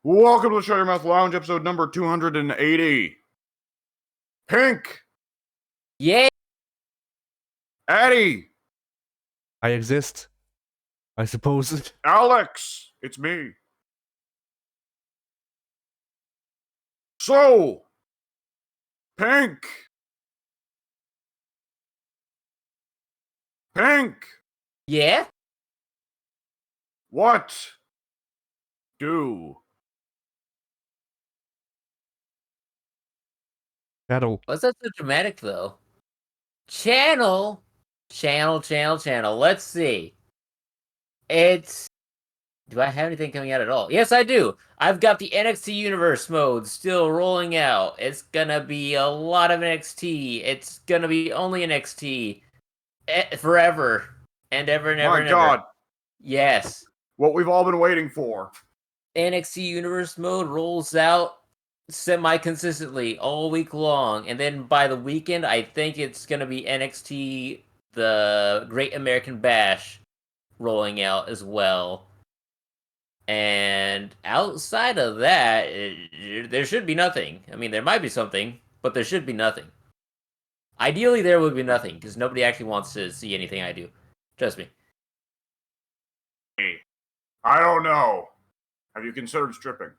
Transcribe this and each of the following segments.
Welcome to the Shut Your Mouth Lounge, episode number 280. Pink! Yay! Addie! I exist, I suppose. Alex! It's me. So! Pink! Pink! Yeah? What? Do? Channel. What's that so dramatic, though? Channel? Channel. Let's see. Do I have anything coming out at all? Yes, I do. I've got the NXT Universe mode still rolling out. It's gonna be a lot of NXT. It's gonna be only NXT. Forever. And ever and ever My and God. ever. Yes. What we've all been waiting for. NXT Universe mode rolls out semi-consistently all week long, and then by the weekend, I think it's gonna be NXT the Great American Bash rolling out as well. And outside of that, there should be nothing. I mean, there might be something, but there should be nothing. Ideally, there would be nothing, because nobody actually wants to see anything I do. Trust me. Hey, I don't know. Have you considered stripping?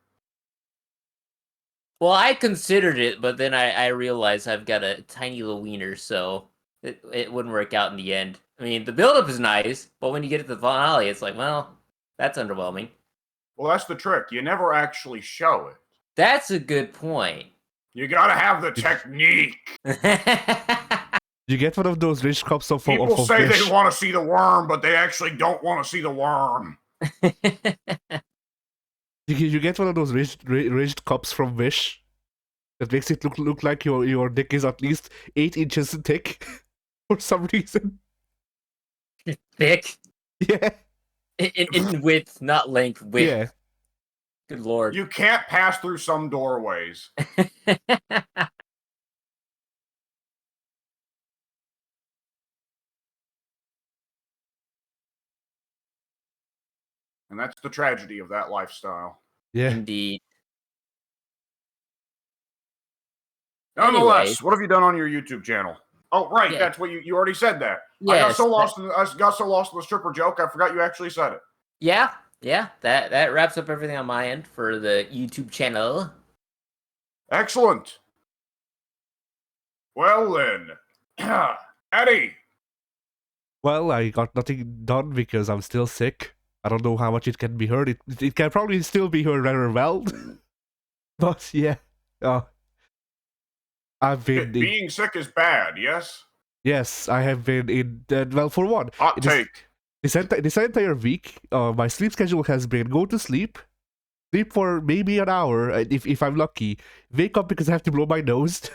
Well, I considered it, but then I realized I've got a tiny little wiener, so it wouldn't work out in the end. I mean, the build-up is nice, but when you get to the finale, it's like, well, that's underwhelming. Well, that's the trick. You never actually show it. That's a good point. You gotta have the technique. You get one of those rich cups of People say fish. they want to see the worm, but they actually don't want to see the worm. You get one of those ridged cups from Wish that makes it look like your dick is at least 8 inches thick for some reason. Thick? Yeah. In width, not length, width. Yeah. Good lord. You can't pass through some doorways. And that's the tragedy of that lifestyle. Yeah. Indeed. Nonetheless, Anyway. what have you done on your YouTube channel? Oh, right, Yeah. that's what you already said that. Yes, I got so lost in the stripper joke, I forgot you actually said it. Yeah, that wraps up everything on my end for the YouTube channel. Excellent. Well then, Eddie. Well, I got nothing done because I'm still sick. I don't know how much it can be heard. It can probably still be heard rather well. But yeah. I've been... Being sick is bad, yes? Yes, I have been in... well, for one... Hot take. This entire week, my sleep schedule has been go to sleep for maybe an hour, if I'm lucky, wake up because I have to blow my nose,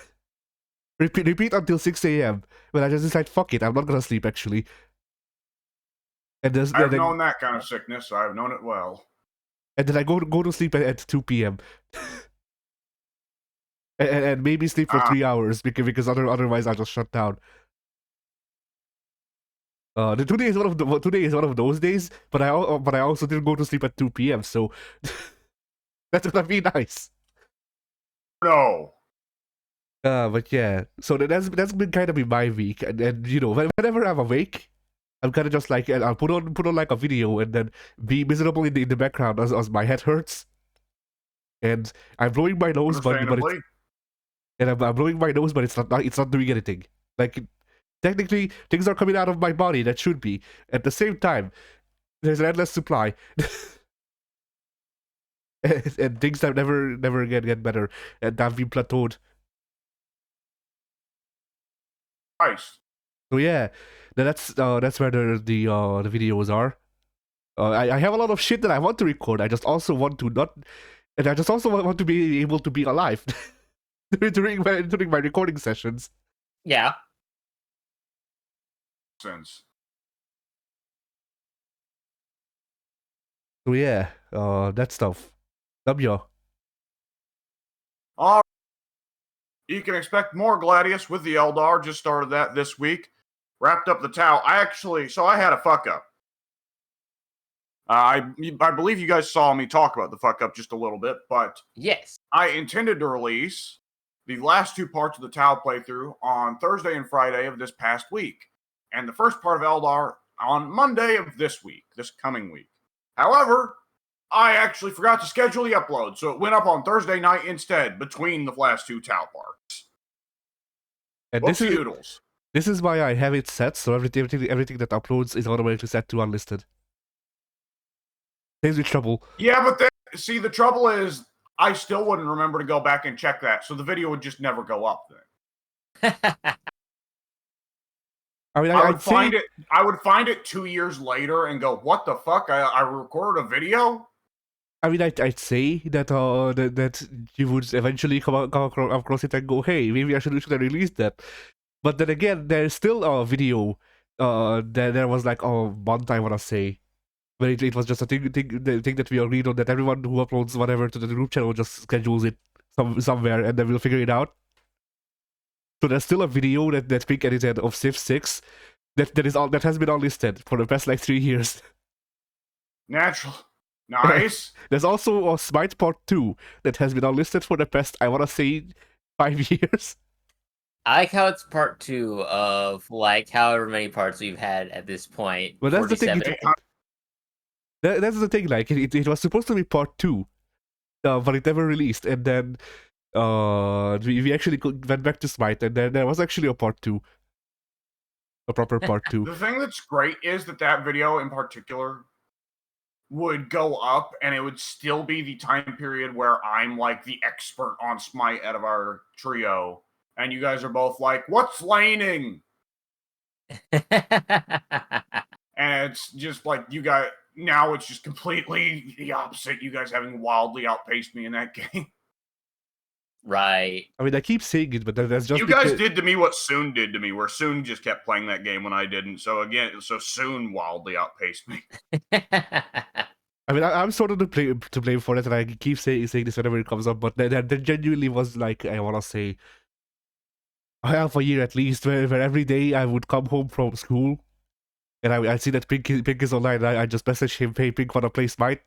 repeat until 6 a.m. When I just decide, fuck it, I'm not gonna sleep actually. And I've known that kind of sickness. I've known it well. And then I go to sleep at 2 p.m. and maybe sleep for 3 hours because otherwise I'll just shut down. Today is one of those days, but I also didn't go to sleep at 2 p.m. So that's gonna be nice. No. But yeah, so that's been kind of my week, and you know, whenever I'm awake, I'm kind of just like, I'll put on like a video and then be miserable in the background as my head hurts, and I'm blowing my nose, but I'm blowing my nose, but it's not doing anything. Like, technically, things are coming out of my body that should be. At the same time, there's an endless supply. and things that never get better, and have been plateaued. Nice. So yeah, that's where the videos are. I have a lot of shit that I want to record. I just also want to want to be able to be alive during my recording sessions. Yeah. Sense. So yeah, that stuff. W. All right. You can expect more Gladius with the Eldar. Just started that this week. Wrapped up the towel. I had a fuck up. I believe you guys saw me talk about the fuck up just a little bit, but Yes. I intended to release the last 2 parts of the Tau playthrough on Thursday and Friday of this past week, and the first part of Eldar on Monday of this coming week. However, I actually forgot to schedule the upload, so it went up on Thursday night instead, between the last 2 Tau parts. And Whoopsie-doodles. this is why I have it set, so everything that uploads is automatically set to unlisted. Saves me trouble. Yeah, but then, see, the trouble is, I still wouldn't remember to go back and check that, so the video would just never go up then. I mean, I would find it 2 years later and go, "What the fuck? I recorded a video." I mean, I'd say that that you would eventually come across it and go, "Hey, maybe I should have released that." But then again, there's still a video. There was like a month, I wanna say, where it was just a thing that we agreed on, that everyone who uploads whatever to the group channel just schedules it somewhere, and then we'll figure it out. So there's still a video that Pink edited of Civ 6 that has been unlisted for the past like 3 years. Natural. Nice. There's also a Smite Part 2 that has been unlisted for the past, I wanna say, 5 years. I like how it's part 2 of like however many parts we've had at this point. But that's the thing. 47. That's the thing. Like it was supposed to be Part 2, but it never released. And then we actually went back to Smite, and then there was actually a Part 2, a proper Part 2. The thing that's great is that video in particular would go up, and it would still be the time period where I'm like the expert on Smite out of our trio, and you guys are both like, "What's laning?" And it's just like, you guys, now it's just completely the opposite. You guys having wildly outpaced me in that game. Right. I mean, I keep saying it, but that's just You guys did to me what Soon did to me, where Soon just kept playing that game when I didn't. So again, Soon wildly outpaced me. I mean, I'm sort of to blame for it, and I keep saying this whenever it comes up, but there genuinely was like, I want to say, half a year at least, where every day I would come home from school, and I see that Pink is online, and I just message him, "Hey, Pink, wanna play Smite?"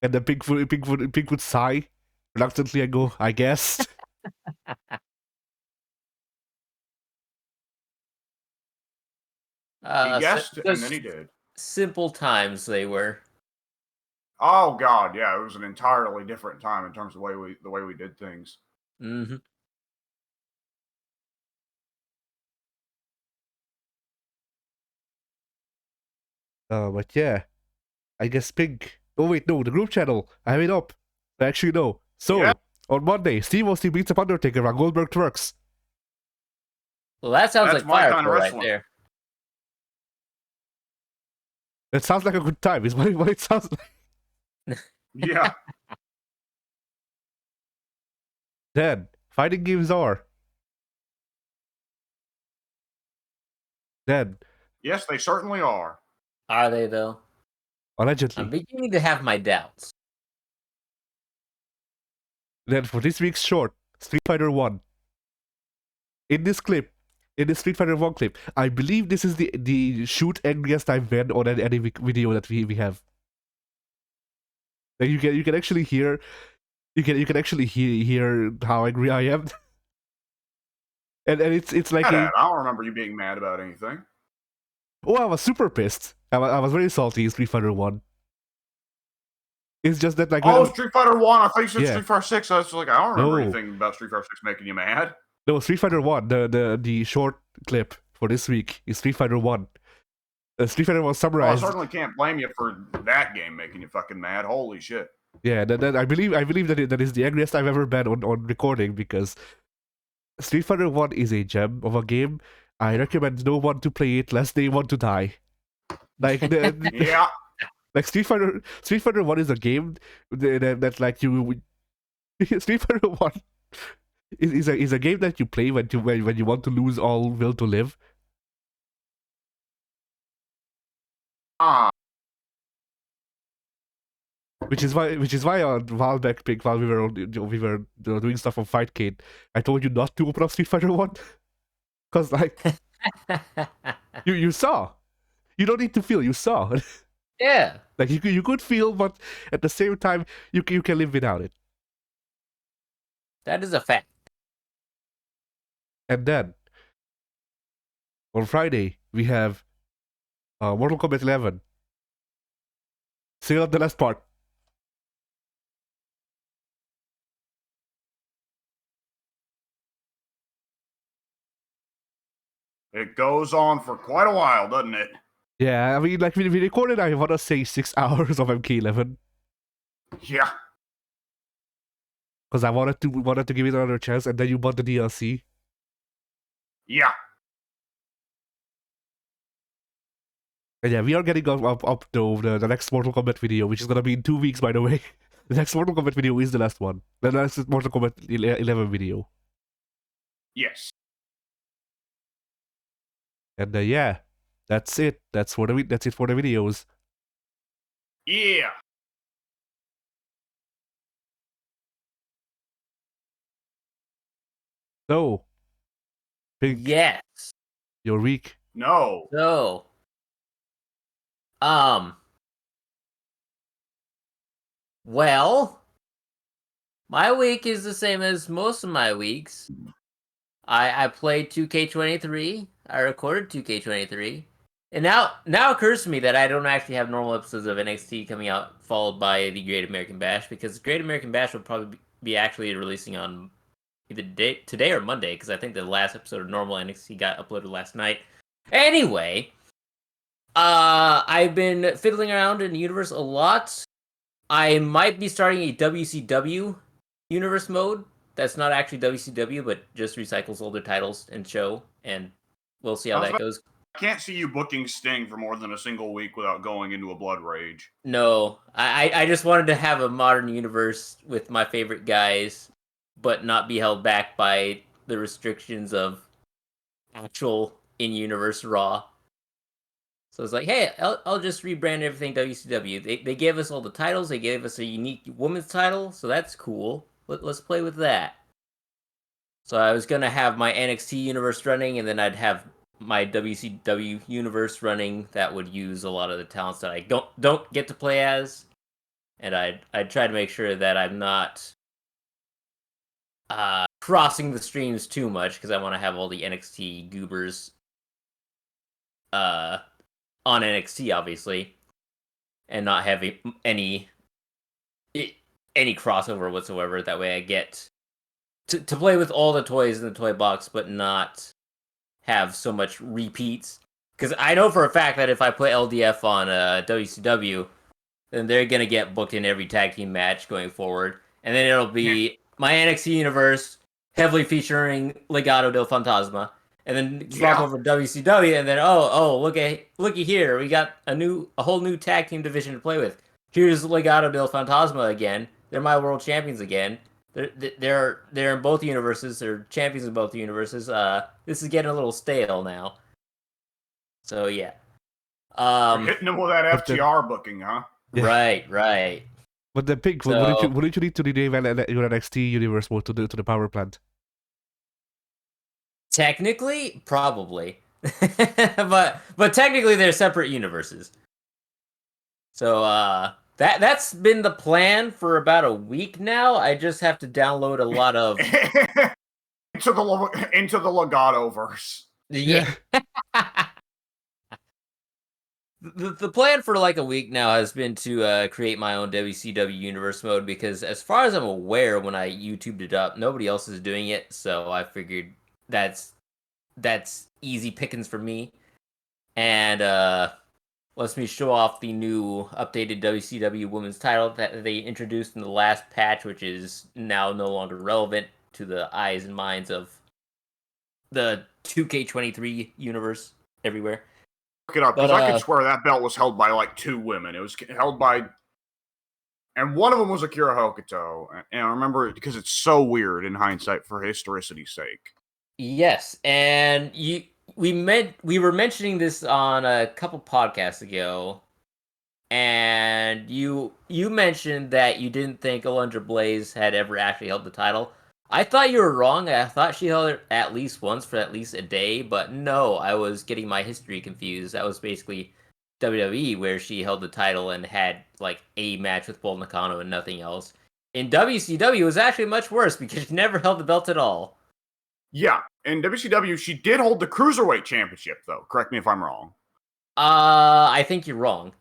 And then Pink would sigh reluctantly and go, "I guess." He guessed, and then he did. Simple times they were. Oh God, yeah, it was an entirely different time in terms of the way we did things. Mm-hmm. But yeah, I guess Pink. Oh wait, no, the group channel. I have it up. Actually, no. So Yeah. on Monday, Steve Austin beats up Undertaker on Goldberg Trucks. Well, that sounds That's like my fire kind of right wrestling. there. It sounds like a good time. Is what it sounds like. Yeah. Then fighting games are. Then Yes, they certainly are. Are they though? allegedly. I'm beginning to have my doubts. Then for this week's short, Street Fighter 1. In this Street Fighter 1 clip, I believe this is the shoot angriest I've been on any video that we have. Like you can actually hear hear how angry I am. and it's like I don't remember you being mad about anything. Oh, I was super pissed. I was very salty in Street Fighter 1. It's just that like Street Fighter 1, I thought you said Yeah. Street Fighter 6. I was like, I don't remember No. anything about Street Fighter 6 making you mad. No, Street Fighter 1, the short clip for this week is Street Fighter 1. Street Fighter 1 Well, I summarized. certainly can't blame you for that game making you fucking mad. Holy shit. Yeah, that I believe that is the angriest I've ever been on recording, because Street Fighter 1 is a gem of a game. I recommend no one to play it lest they want to die. Like Yeah. like Street Fighter 1 is a game that like you Street Fighter 1 is a game that you play when you want to lose all will to live. Ah. Which is why a while back, Pink, while we were doing stuff on Fightcade, I told you not to open up Street Fighter 1. Cause like you saw. You don't need to feel, you saw. Yeah, Like you could feel, but at the same time, you can live without it. that is a fact. And then on Friday we have Mortal Kombat 11. Still on the last part. It goes on for quite a while, doesn't it? Yeah, I mean, like we recorded, I want to say 6 hours of MK11 Yeah. because I wanted to give it another chance, and then you bought the DLC. Yeah. And yeah, we are getting up to the next Mortal Kombat video, which is gonna be in 2 weeks, by the way. The next Mortal Kombat video is the last one. The last Mortal Kombat 11 video. Yes. And yeah, that's it. That's it for the videos. Yeah. So, Pink, Yes. your week. No. So, well, my week is the same as most of my weeks. I played 2K23. I recorded 2K23. And now it occurs to me that I don't actually have normal episodes of NXT coming out followed by the Great American Bash, because Great American Bash will probably be actually releasing on either today or Monday, because I think the last episode of normal NXT got uploaded last night. Anyway, I've been fiddling around in the universe a lot. I might be starting a WCW universe mode. That's not actually WCW, but just recycles older titles and show, and we'll see how that goes. I can't see you booking Sting for more than a single week without going into a blood rage. No, I just wanted to have a modern universe with my favorite guys, but not be held back by the restrictions of actual in-universe Raw. So it's like, hey, I'll just rebrand everything WCW. They gave us all the titles. They gave us a unique women's title, so that's cool. Let's play with that. So I was gonna have my NXT universe running, and then I'd have my WCW universe running that would use a lot of the talents that I don't get to play as, and I'd try to make sure that I'm not crossing the streams too much, because I want to have all the NXT goobers on NXT, obviously, and not have any crossover whatsoever. That way I get to play with all the toys in the toy box, but not have so much repeats. Because I know for a fact that if I put LDF on WCW, then they're going to get booked in every tag team match going forward. And then it'll be my NXT universe heavily featuring Legado del Fantasma. And then swap over to WCW, and then looky here, we got a whole new tag team division to play with. Here's Legado del Fantasma again. They're my world champions again. They're in both universes. They're champions in both universes. This is getting a little stale now. So yeah. You're hitting them with that FTR booking, huh? Yeah. Right. But the Pink, wouldn't you need to rename your NXT universe mode to the power plant? Technically, probably. but technically they're separate universes. So that's been the plan for about a week now. I just have to download a lot of into the Legado verse. Yeah. The plan for like a week now has been to create my own WCW universe mode, because as far as I'm aware, when I YouTubed it up, nobody else is doing it, so I figured that's easy pickings for me. And lets me show off the new updated WCW women's title that they introduced in the last patch, which is now no longer relevant to the eyes and minds of the 2K23 universe everywhere. Look it up, because I could swear that belt was held by like 2 women. It was held by, and one of them was Akira Hokuto, and I remember it because it's so weird in hindsight for historicity's sake. Yes, and we were mentioning this on a couple podcasts ago, and you mentioned that you didn't think Alundra Blaze had ever actually held the title. I thought you were wrong. I thought she held it at least once for at least a day, but no, I was getting my history confused. That was basically WWE, where she held the title and had like a match with Bull Nakano and nothing else. In WCW, it was actually much worse because she never held the belt at all. Yeah, in WCW, she did hold the Cruiserweight Championship, though. Correct me if I'm wrong. I think you're wrong.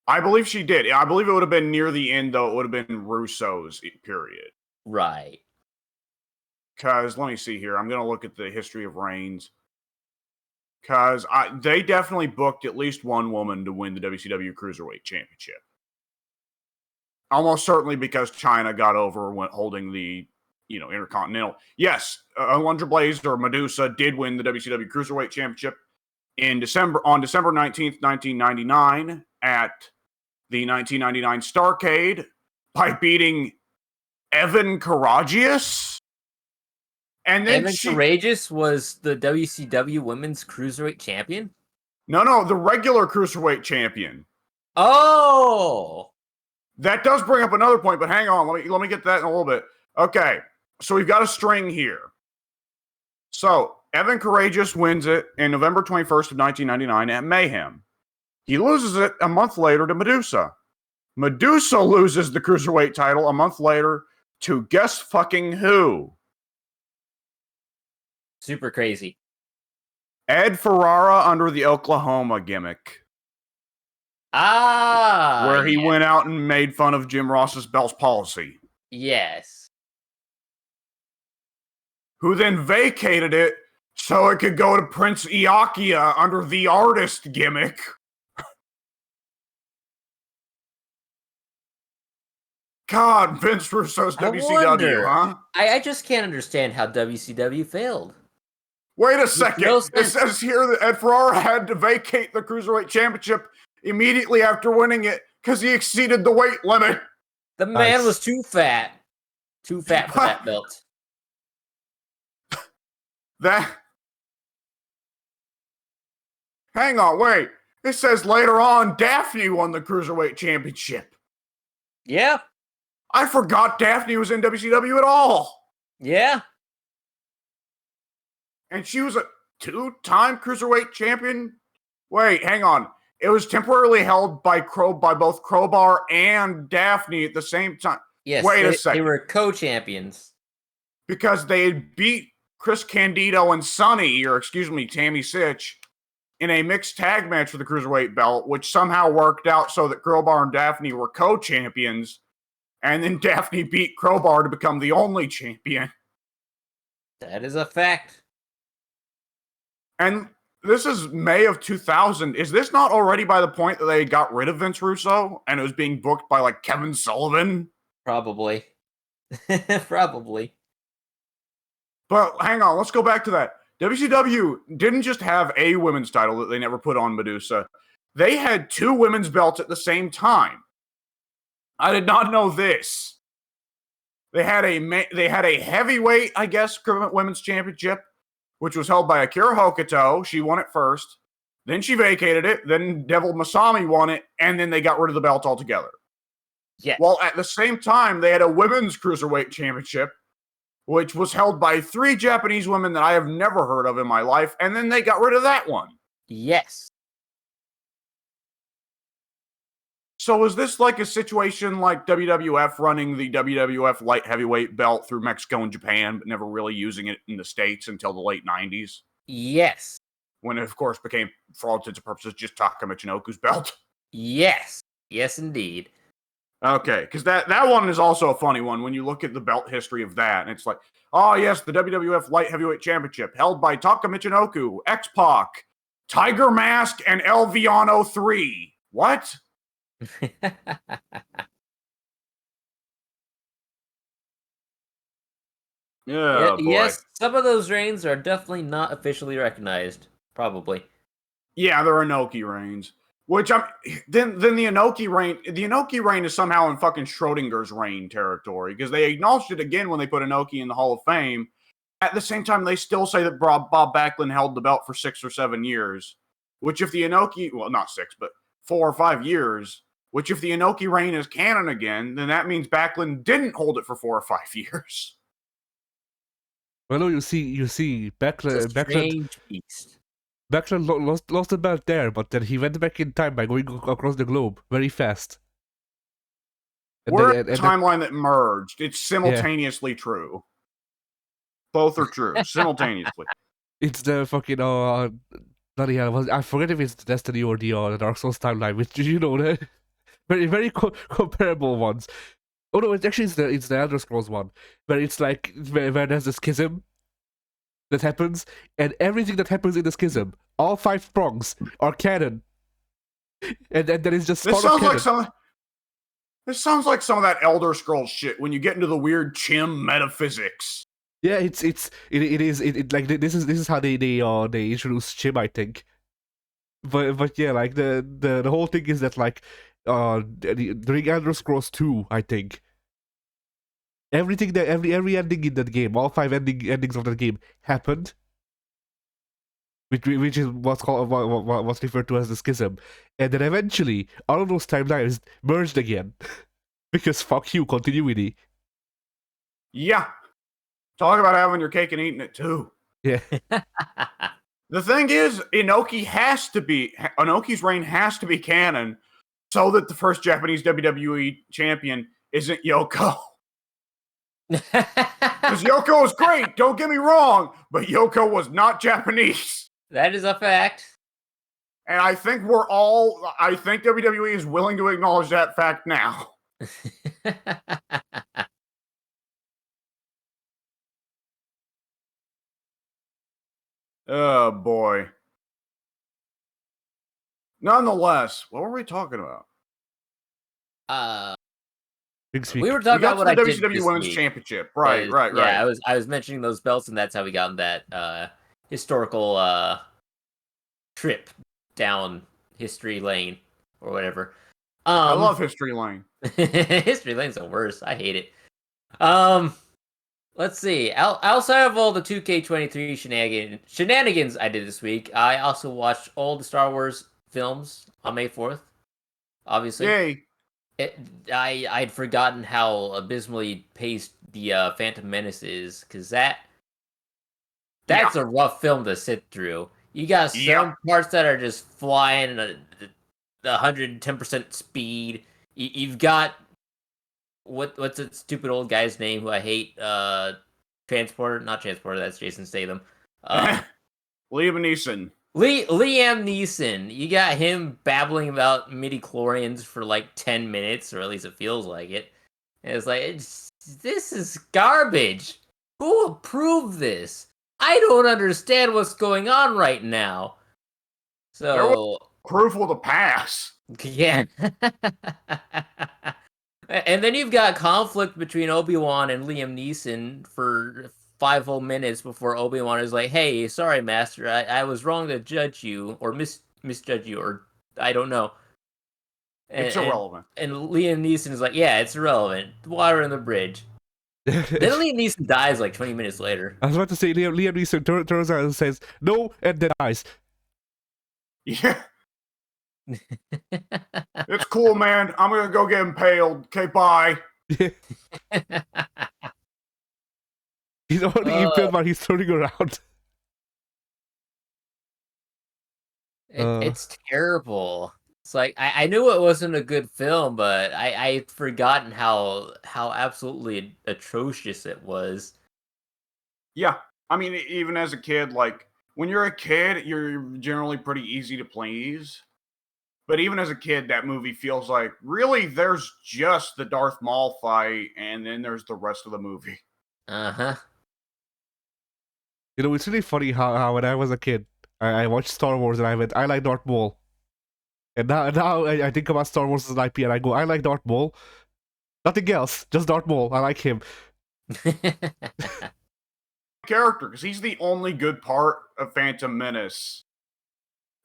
I believe she did. I believe it would have been near the end, though. It would have been Russo's period. Right. Because, let me see here. I'm going to look at the history of reigns. Because they definitely booked at least one woman to win the WCW Cruiserweight Championship. Almost certainly because China got over when holding the, Intercontinental. Yes, Alundra Blaze or Medusa did win the WCW Cruiserweight Championship on December 19th, 1999 at the 1999 Starrcade by beating Evan Karagias. And then Evan Courageous was the WCW Women's Cruiserweight Champion? No, the regular Cruiserweight Champion. Oh! That does bring up another point, but hang on. Let me get to that in a little bit. Okay, so we've got a string here. So, Evan Courageous wins it in November 21st of 1999 at Mayhem. He loses it a month later to Medusa. Medusa loses the Cruiserweight title a month later to guess fucking who? Super crazy. Ed Ferrara under the Oklahoma gimmick. Where he went out and made fun of Jim Ross's Bell's policy. Yes. Who then vacated it so it could go to Prince Iakia under the Artist gimmick. God, Vince Russo's WCW, huh? I just can't understand how WCW failed. Wait a second. It says here that Ed Ferrara had to vacate the Cruiserweight Championship immediately after winning it because he exceeded the weight limit. The man was too fat. Too fat for that belt. Hang on, wait. It says later on Daphne won the Cruiserweight Championship. Yeah. I forgot Daphne was in WCW at all. Yeah. And she was a 2-time Cruiserweight champion? Wait, hang on. It was temporarily held by both Crowbar and Daphne at the same time. Yes, wait a second. They were co-champions. Because they had beat Chris Candido and Tammy Sitch, in a mixed tag match for the Cruiserweight belt, which somehow worked out so that Crowbar and Daphne were co-champions. And then Daphne beat Crowbar to become the only champion. That is a fact. And this is May of 2000. Is this not already by the point that they got rid of Vince Russo and it was being booked by like Kevin Sullivan? Probably. Probably. But hang on, let's go back to that. WCW didn't just have a women's title that they never put on Medusa. They had 2 women's belts at the same time. I did not know this. They had a heavyweight, I guess, women's championship, which was held by Akira Hokuto. She won it first. Then she vacated it. Then Devil Masami won it. And then they got rid of the belt altogether. Yeah. Well, at the same time, they had a women's cruiserweight championship, which was held by 3 Japanese women that I have never heard of in my life. And then they got rid of that one. Yes. So is this like a situation like WWF running the WWF light heavyweight belt through Mexico and Japan, but never really using it in the States until the late 90s? Yes. When it, of course, became, for all intents and purposes, just Taka Michinoku's belt. Yes. Yes, indeed. Okay, because that one is also a funny one when you look at the belt history of that. And it's like, oh, yes, the WWF Light Heavyweight Championship held by Taka Michinoku, X-Pac, Tiger Mask, and El Villano 3. What? Yeah, yes, some of those reigns are definitely not officially recognized. Probably. Yeah, they're Inoki reigns. Which then the Inoki reign. The Inoki reign is somehow in fucking Schrodinger's reign territory because they acknowledged it again when they put Inoki in the Hall of Fame. At the same time, they still say that Bob Backlund held the belt for 6 or 7 years. Which, if the Inoki, well, not 6, but 4 or 5 years. Which, if the Inoki reign is canon again, then that means Backlund didn't hold it for 4 or 5 years. Well, no, you see, Backlund Backlund lost the belt there, but then he went back in time by going across the globe very fast. We're in a timeline that merged. It's simultaneously true. Both are true, simultaneously. It's the fucking, bloody hell, I forget if it's the Destiny or the Dark Souls timeline, which, the very, very comparable ones. Oh no, it's the Elder Scrolls one, where it's like, where there's a schism that happens, and everything that happens in the schism, all 5 prongs, are canon. And there is just this sounds like some of that Elder Scrolls shit when you get into the weird chim metaphysics. Yeah, it is like this is how they introduce chim, I think. But yeah, like the whole thing is that like during Elder Scrolls 2, I think, everything that every ending in that game, all 5 endings of that game happened, which is what's referred to as the schism, and then eventually all of those timelines merged again because fuck you, continuity. Yeah, talk about having your cake and eating it too. Yeah. The thing is, Inoki's reign has to be canon, so that the first Japanese WWE champion isn't Yoko. Because Yoko was great, don't get me wrong, but Yoko was not Japanese. That is a fact. And I think WWE is willing to acknowledge that fact now. Oh, boy. Nonetheless, what were we talking about? We were talking about what I did this WCW Women's week. Championship. Right. Yeah, I was mentioning those belts, and that's how we got in that historical trip down history lane or whatever. I love History Lane. History Lane's the worst. I hate it. Let's see. Outside of all the 2K23 shenanigans I did this week, I also watched all the Star Wars films on May 4th. Obviously. Yay. I'd forgotten how abysmally paced the Phantom Menace is, because that's a rough film to sit through. You got some parts that are just flying at 110% speed. You've got what's that stupid old guy's name who I hate? Transporter, not Transporter. That's Jason Statham. Liam Neeson. Liam Neeson. You got him babbling about midi-chlorians for like 10 minutes, or at least it feels like it. And it's like, this is garbage. Who approved this? I don't understand what's going on right now. So, proof with a pass. Yeah. And then you've got conflict between Obi-Wan and Liam Neeson for 5 whole minutes before Obi-Wan is like, hey, sorry, Master, I was wrong to judge you, or misjudge you, or I don't know. It's irrelevant. And Liam Neeson is like, yeah, it's irrelevant. Water in the bridge. Then Liam Neeson dies like 20 minutes later. I was about to say, Liam Neeson turns out and says, no, and then dies. Yeah. It's cool, man. I'm going to go get impaled. Okay, bye. He's already impaled, but he's turning around. It's terrible. It's like, I knew it wasn't a good film, but I'd forgotten how absolutely atrocious it was. Yeah. I mean, even as a kid, like, when you're a kid, you're generally pretty easy to please. But even as a kid, that movie feels like, really, there's just the Darth Maul fight, and then there's the rest of the movie. Uh-huh. You know, it's really funny how when I was a kid, I watched Star Wars and I went, I like Darth Maul. And now I think about Star Wars as an IP and I go, I like Darth Maul. Nothing else, just Darth Maul. I like him. Character, because he's the only good part of Phantom Menace.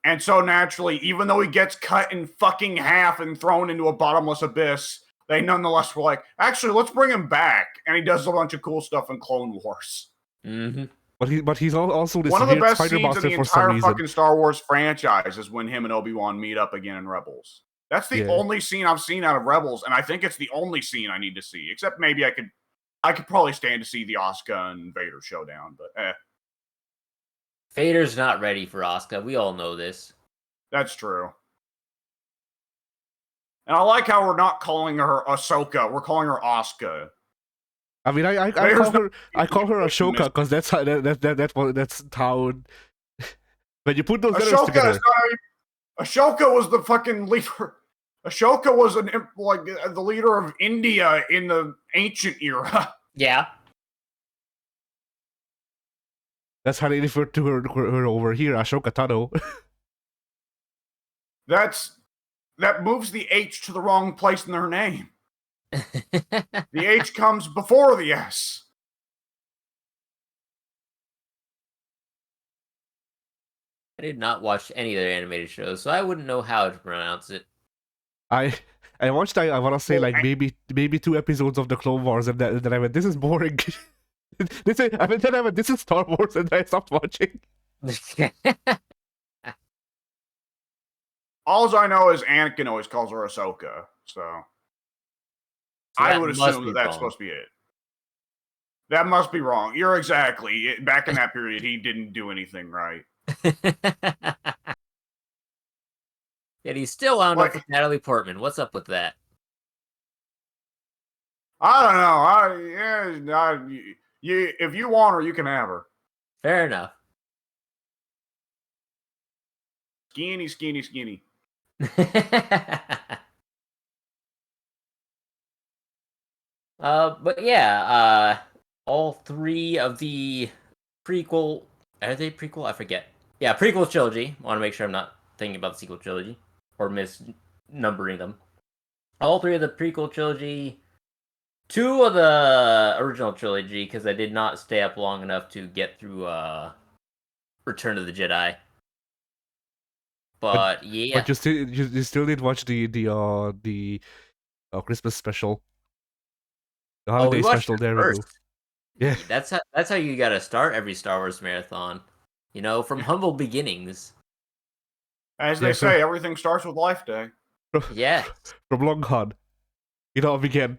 And so naturally, even though he gets cut in fucking half and thrown into a bottomless abyss, they nonetheless were like, actually, let's bring him back. And he does a bunch of cool stuff in Clone Wars. Mm-hmm. But he's also this one of the best spider scenes in the entire fucking Star Wars franchise is when him and Obi-Wan meet up again in Rebels. That's the only scene I've seen out of Rebels, and I think it's the only scene I need to see. Except maybe I could probably stand to see the Asuka and Vader showdown, but Vader's not ready for Asuka. We all know this. That's true. And I like how we're not calling her Ahsoka. We're calling her Asuka. I mean, I Vader's call her not- Ashoka because that's how that's how. When you put those letters Ashoka together, is not. Ashoka was the fucking leader. Ashoka was the leader of India in the ancient era. Yeah. that's how they refer to her over here, Ashoka Tano. That moves the H to the wrong place in their name. The H comes before the S. I did not watch any of their animated shows, so I wouldn't know how to pronounce it. I watched I want to say like maybe 2 episodes of the Clone Wars and then I went, this is boring. This is Star Wars, and I stopped watching. All I know is Anakin always calls her Ahsoka, so I would assume that's supposed to be it. That must be wrong. You're exactly. Back in that period, he didn't do anything right. Yet he's still wound up with Natalie Portman. What's up with that? I don't know. If you want her, you can have her. Fair enough. Skinny. But yeah, all 3 of the prequel. Are they prequel? I forget. Yeah, prequel trilogy. I want to make sure I'm not thinking about the sequel trilogy or misnumbering them. All 3 of the prequel trilogy, 2 of the original trilogy, because I did not stay up long enough to get through Return of the Jedi. But yeah, But you still did watch the Christmas special, the holiday special. There we go. Yeah, that's how you got to start every Star Wars marathon. You know, from humble beginnings. As they say, everything starts with Life Day. Yeah. From Long Con. You know, begin.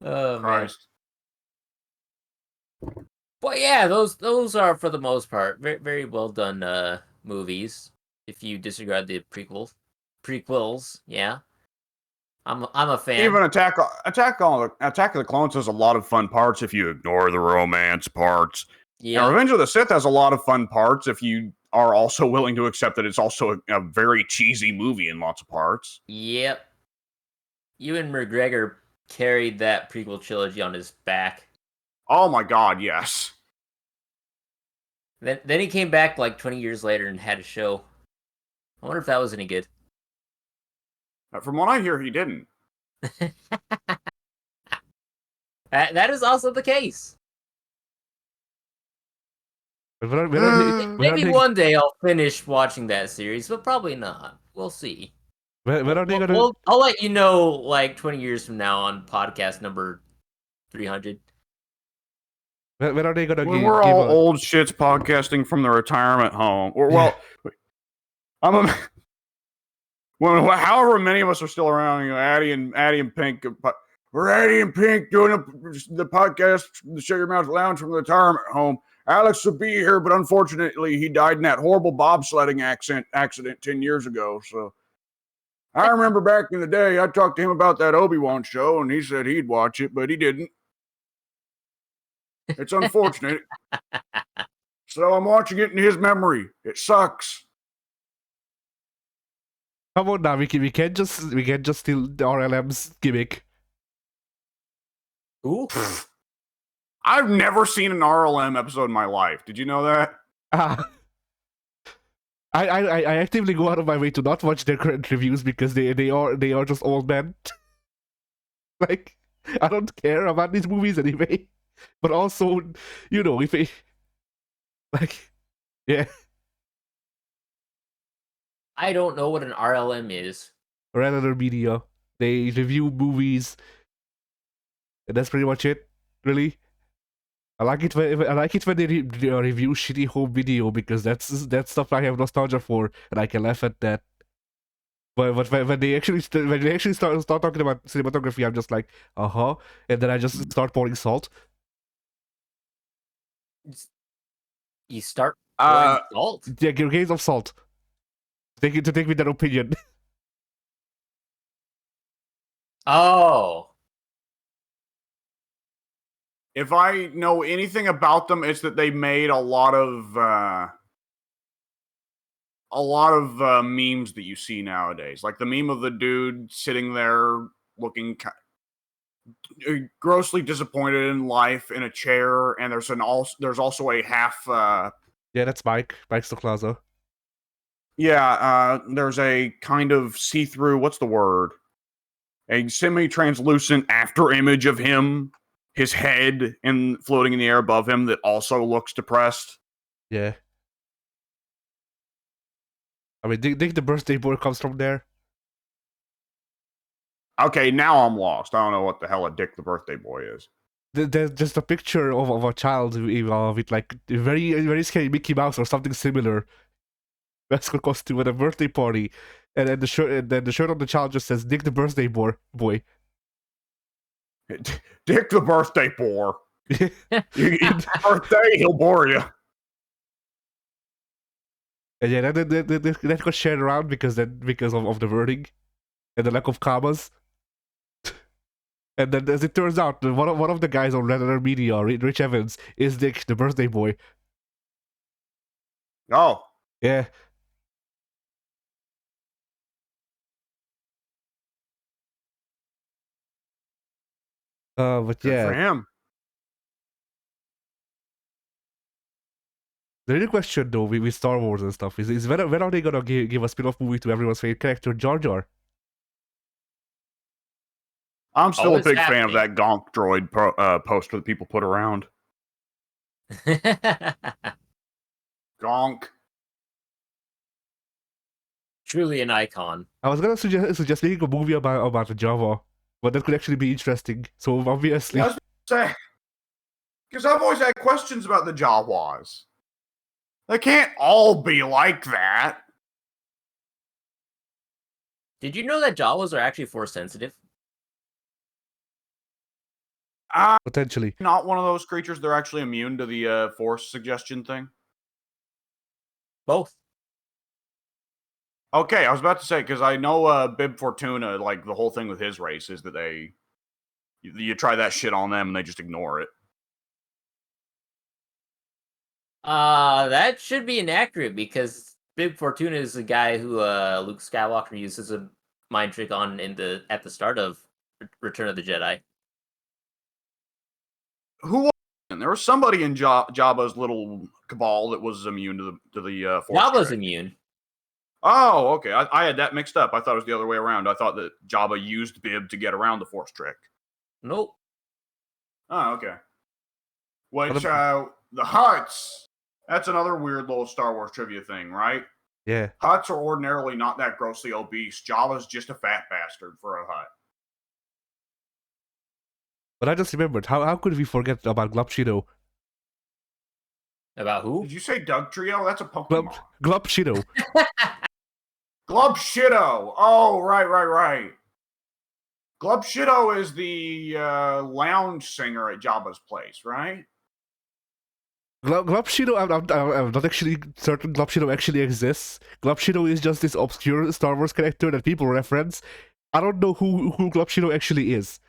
Oh Christ. Man. But yeah, those are for the most part very, very well done movies. If you disregard the prequels, yeah. I'm a fan. Even Attack of the Clones has a lot of fun parts if you ignore the romance parts. Yeah. And Revenge of the Sith has a lot of fun parts if you are also willing to accept that it's also a very cheesy movie in lots of parts. Yep. Ewan McGregor carried that prequel trilogy on his back. Oh my god, yes. Then he came back like 20 years later and had a show. I wonder if that was any good. From what I hear, he didn't. That is also the case. Maybe one day I'll finish watching that series, but probably not. We'll see. When are they gonna? I'll let you know like 20 years from now on podcast number 300. When are they gonna? When we're all old shits podcasting from the retirement home, or well, however many of us are still around, you know, Addie and Pink. We're Addie and Pink doing the podcast, the Shut Your Mouth Lounge from the retirement home. Alex will be here, but unfortunately, he died in that horrible bobsledding accident 10 years ago. So I remember back in the day, I talked to him about that Obi-Wan show, and he said he'd watch it, but he didn't. It's unfortunate. So I'm watching it in his memory. It sucks. Come on now, we can't just steal the RLM's gimmick. Ooh. I've never seen an RLM episode in my life. Did you know that? I actively go out of my way to not watch their current reviews because they are just old men. Like, I don't care about these movies anyway. But also, you know, if they like, yeah. I don't know what an RLM is. Relevant media. They review movies, and that's pretty much it. Really, I like it when they review shitty home video because that's stuff I have nostalgia for, and I can laugh at that. But when they actually start talking about cinematography, I'm just like, and then I just start pouring salt. You start throwing Uh, salt? Yeah, grains of salt. To take me that opinion. Oh. if I know anything about them, it's that they made a lot of memes that you see nowadays, like the meme of the dude sitting there looking grossly disappointed in life in a chair, and there's also a half. Yeah, that's Mike. Mike Stoklaza. There's a kind of see-through. What's the word? A semi-translucent after image of him, his head, and floating in the air above him that also looks depressed. Yeah. I mean, think the birthday boy comes from there? Okay, now I'm lost. I don't know what the hell a Dick the Birthday Boy is. There's just a picture of a child with like a very scary Mickey Mouse or something similar mascot costume at a birthday party, and then the shirt on the child just says "Dick the Birthday Boy." Dick the Birthday Boy. Birthday, he'll bore you. And yeah, that got shared around because of the wording and the lack of commas. And then, as it turns out, one of the guys on Redditor Media, Rich Evans, is Dick the Birthday Boy. Oh, Yeah. But good yeah, for him. the real question though with Star Wars and stuff is when are they gonna give a spin-off movie to everyone's favorite character, Jar Jar? I'm still Oh, a it's big fan of happening. that Gonk droid poster that people put around. Gonk. Truly an icon. I was gonna suggest making a movie about Java, but that could actually be interesting. So obviously, Yeah, I was gonna say, because I've always had questions about the Jawas. They can't all be like that. Did you know that Jawas are actually force sensitive? potentially. Not one of those creatures. They're actually immune to the force suggestion thing. Both. Okay, I was about to say, because I know Bib Fortuna, like the whole thing with his race is that you try that shit on them and they just ignore it. That should be inaccurate because Bib Fortuna is the guy who Luke Skywalker uses a mind trick on at the start of Return of the Jedi. Who was it? There was somebody in Jabba's little cabal that was immune to the force Jabba's trick. immune. Oh, okay. I had that mixed up. I thought it was the other way around. I thought that Jabba used Bib to get around the force trick. Nope. Oh, okay. Which the Hutts. That's another weird little Star Wars trivia thing, right? Yeah. Hutts are ordinarily not that grossly obese. Jabba's just a fat bastard for a Hutt. But I just remembered, how could we forget about Glupshido? About who? Did you say Doug Trio? That's a Pokemon. Glupshido. Glubshido. Oh, right. Glubshido is the lounge singer at Jabba's place, right? Glupshido, I'm not actually certain Glupshido actually exists. Glupshido is just this obscure Star Wars character that people reference. I don't know who Glupshido actually is.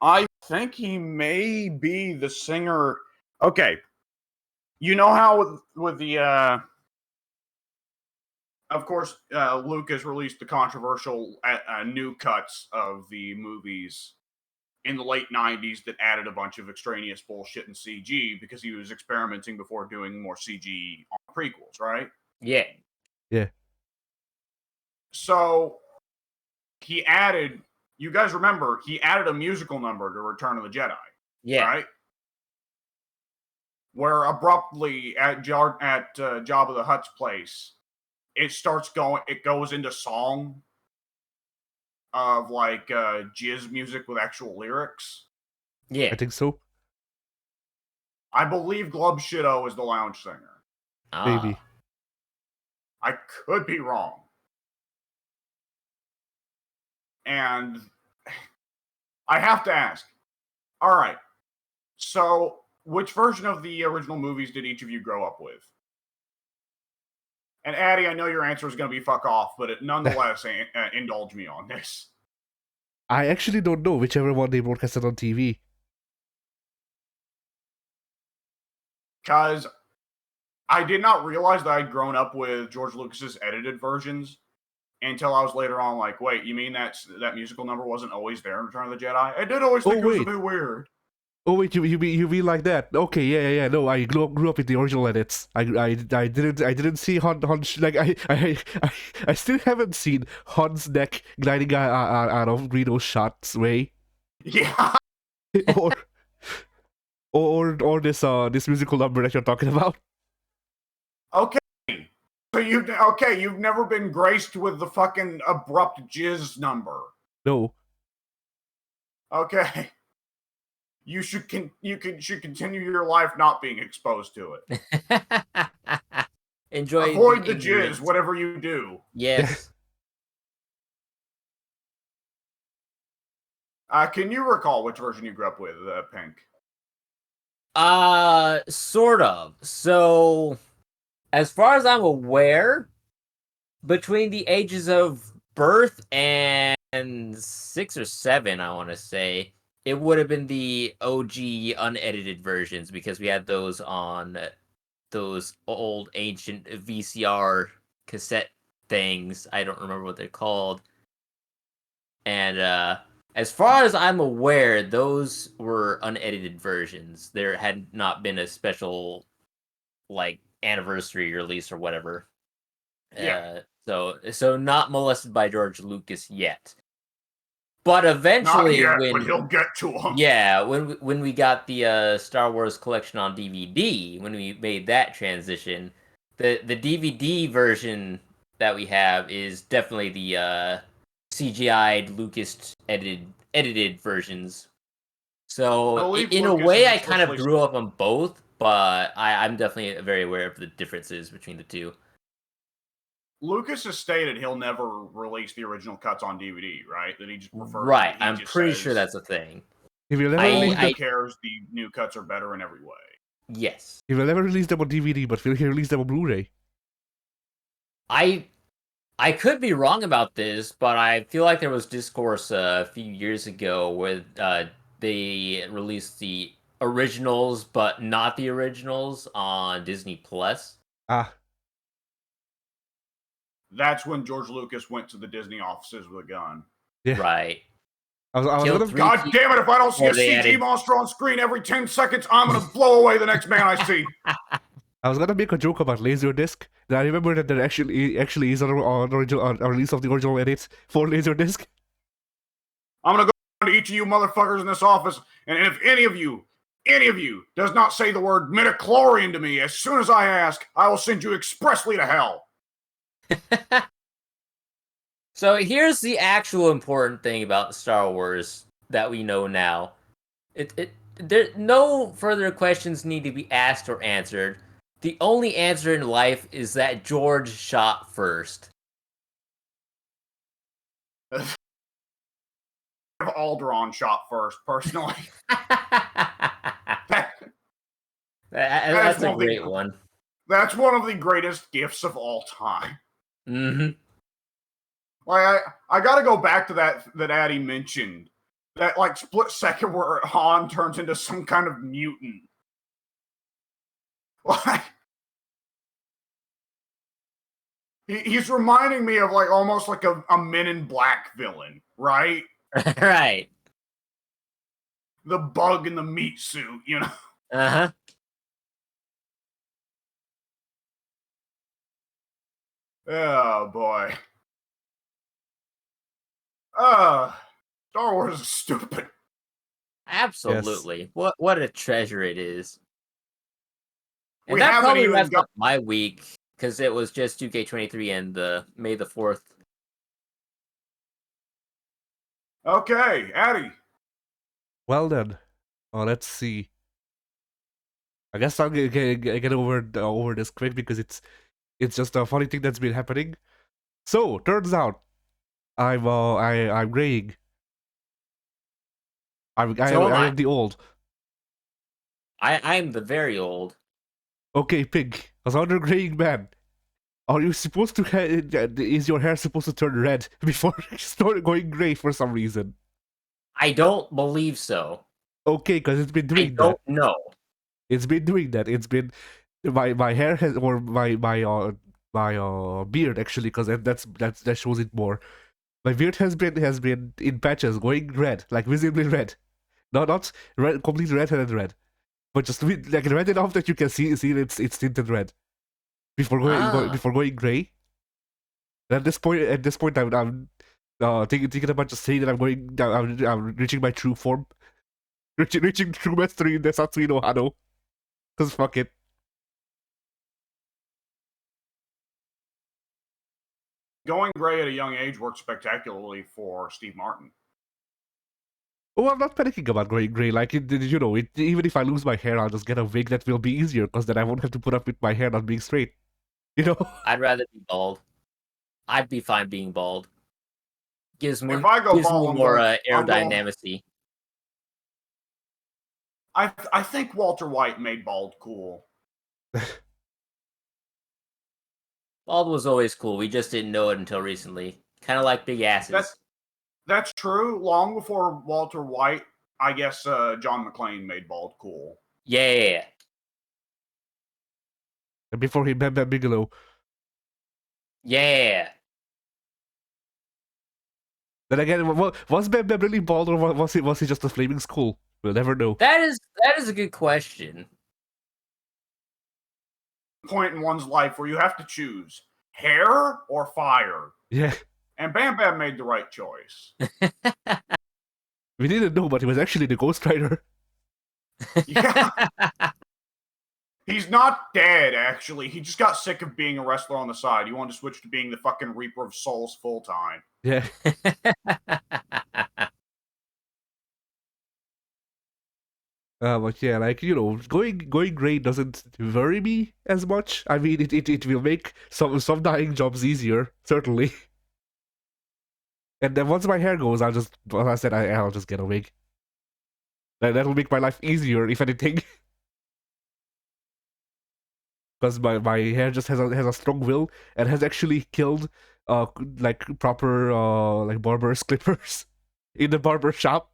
I think he may be the singer. Okay. You know how with the of course, Luke has released the controversial new cuts of the movies in the late 90s that added a bunch of extraneous bullshit and CG because he was experimenting before doing more CG on prequels, right? Yeah. Yeah. So he added, you guys remember, he added a musical number to Return of the Jedi. Yeah. Right? Where abruptly at Jabba the Hutt's place, it goes into song of like jizz music with actual lyrics. Yeah. I think so. I believe Glubshido is the lounge singer. Maybe. I could be wrong. And I have to ask, all right, So, which version of the original movies did each of you grow up with? And Addy, I know your answer is going to be fuck off, but nonetheless, indulge me on this. I actually don't know whichever one they broadcasted on TV. Because I did not realize that I'd grown up with George Lucas's edited versions until I was later on like, wait, you mean that musical number wasn't always there in Return of the Jedi? I did always think it was a bit weird. Oh wait, you mean like that? Okay, yeah. No, I grew up with the original edits. I didn't see Han like I still haven't seen Han's neck gliding out of Greedo's shot's way. Yeah. or this musical number that you're talking about. Okay. So you've never been graced with the fucking abrupt jizz number. No. Okay. You should continue your life not being exposed to it. Avoid the jizz, whatever you do. Yes. Can you recall which version you grew up with, Pink? Sort of. So, as far as I'm aware, between the ages of birth and 6 or 7, I want to say, it would have been the OG unedited versions because we had those on those old ancient VCR cassette things. I don't remember what they're called. And as far as I'm aware, those were unedited versions. There had not been a special like anniversary release or whatever. Yeah. So not molested by George Lucas yet. But eventually, not yet, but he'll get to him. Yeah, when we got the Star Wars collection on DVD, when we made that transition, the DVD version that we have is definitely the CGI'd Lucas edited versions. So in a way, I kind of grew up on both, but I'm definitely very aware of the differences between the two. Lucas has stated he'll never release the original cuts on DVD, right? That he just prefers. Right, I'm pretty sure that's a thing. If you'll never release them, cares the new cuts are better in every way. Yes. He will never release them on DVD, but he'll release them on Blu-ray. I could be wrong about this, but I feel like there was discourse a few years ago where they released the originals, but not the originals on Disney Plus. That's when George Lucas went to the Disney offices with a gun. Yeah. Right. I was God damn it, if I don't see a CG monster on screen every 10 seconds, I'm going to blow away the next man I see. I was going to make a joke about Laserdisc. Then I remember that there actually is a release of the original edits for Laserdisc. I'm going to go to each of you motherfuckers in this office, and if any of you does not say the word midichlorian to me as soon as I ask, I will send you expressly to hell. So here's the actual important thing about Star Wars that we know now. No further questions need to be asked or answered. The only answer in life is that George shot first. Alderaan shot first, personally. That's a great one. That's one of the greatest gifts of all time. Mm-hmm. Like I gotta go back to that Addy mentioned. That like split second where Han turns into some kind of mutant. Like he's reminding me of like almost like a Men in Black villain, right? Right. The bug in the meat suit, you know? Uh-huh. Oh boy. Star Wars is stupid. Absolutely. Yes. What a treasure it is. And we that probably wraps up my week, because it was just 2K23 and May the 4th. Okay, Addy. Well then. Let's see. I guess I'll get over this quick because it's just a funny thing that's been happening. So, turns out I'm graying. I am the old. I'm the very old. Okay, Pig, as under graying man, are you supposed to is your hair supposed to turn red before it start going gray for some reason? I don't believe so. Okay, because it's been I doing don't that. know. It's been doing that. It's been my hair has or my beard actually, because that shows it more. My beard has been in patches going red, like visibly red. Not red, completely red and red, but just like red enough that you can see it's tinted red before before going gray. And at this point, I'm thinking about just saying that I'm reaching my true form, reaching true mastery in the Satsui no Hano. Cause fuck it. Going gray at a young age worked spectacularly for Steve Martin. Oh, I'm not panicking about going gray. Like, even if I lose my hair, I'll just get a wig that will be easier, because then I won't have to put up with my hair not being straight. You know? I'd rather be bald. I'd be fine being bald. Gives me If I go gives bald, me I'm more going- aerodynamicy. I think Walter White made bald cool. Bald was always cool. We just didn't know it until recently. Kind of like big asses. That's true. Long before Walter White, I guess John McClane made bald cool. Yeah. And before he Bam Bam Bigelow. Yeah. Then again, was Bam Bam really bald, or was he just a flaming skull? We'll never know. That is a good question. Point in one's life where you have to choose hair or fire. Yeah. And Bam Bam made the right choice. We didn't know, but he was actually the Ghost Rider. Yeah. He's not dead, actually. He just got sick of being a wrestler on the side. He wanted to switch to being the fucking Reaper of Souls full time. Yeah. But yeah, like, going gray doesn't worry me as much. I mean, it will make some dying jobs easier, certainly. And then once my hair goes, as I said, I'll just get a wig. That'll make my life easier, if anything. Because my hair just has a strong will and has actually killed like proper like barber's clippers in the barber shop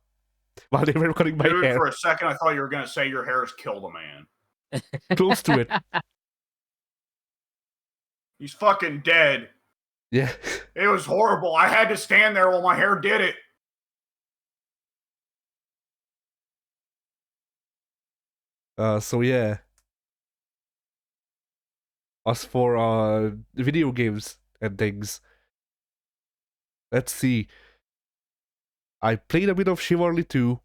while they were cutting my Dude, hair. for a second, I thought you were going to say your hair has killed a man. Close to it. He's fucking dead. Yeah. It was horrible. I had to stand there while my hair did it. So yeah. As for video games and things, let's see. I played a bit of Chivalry 2.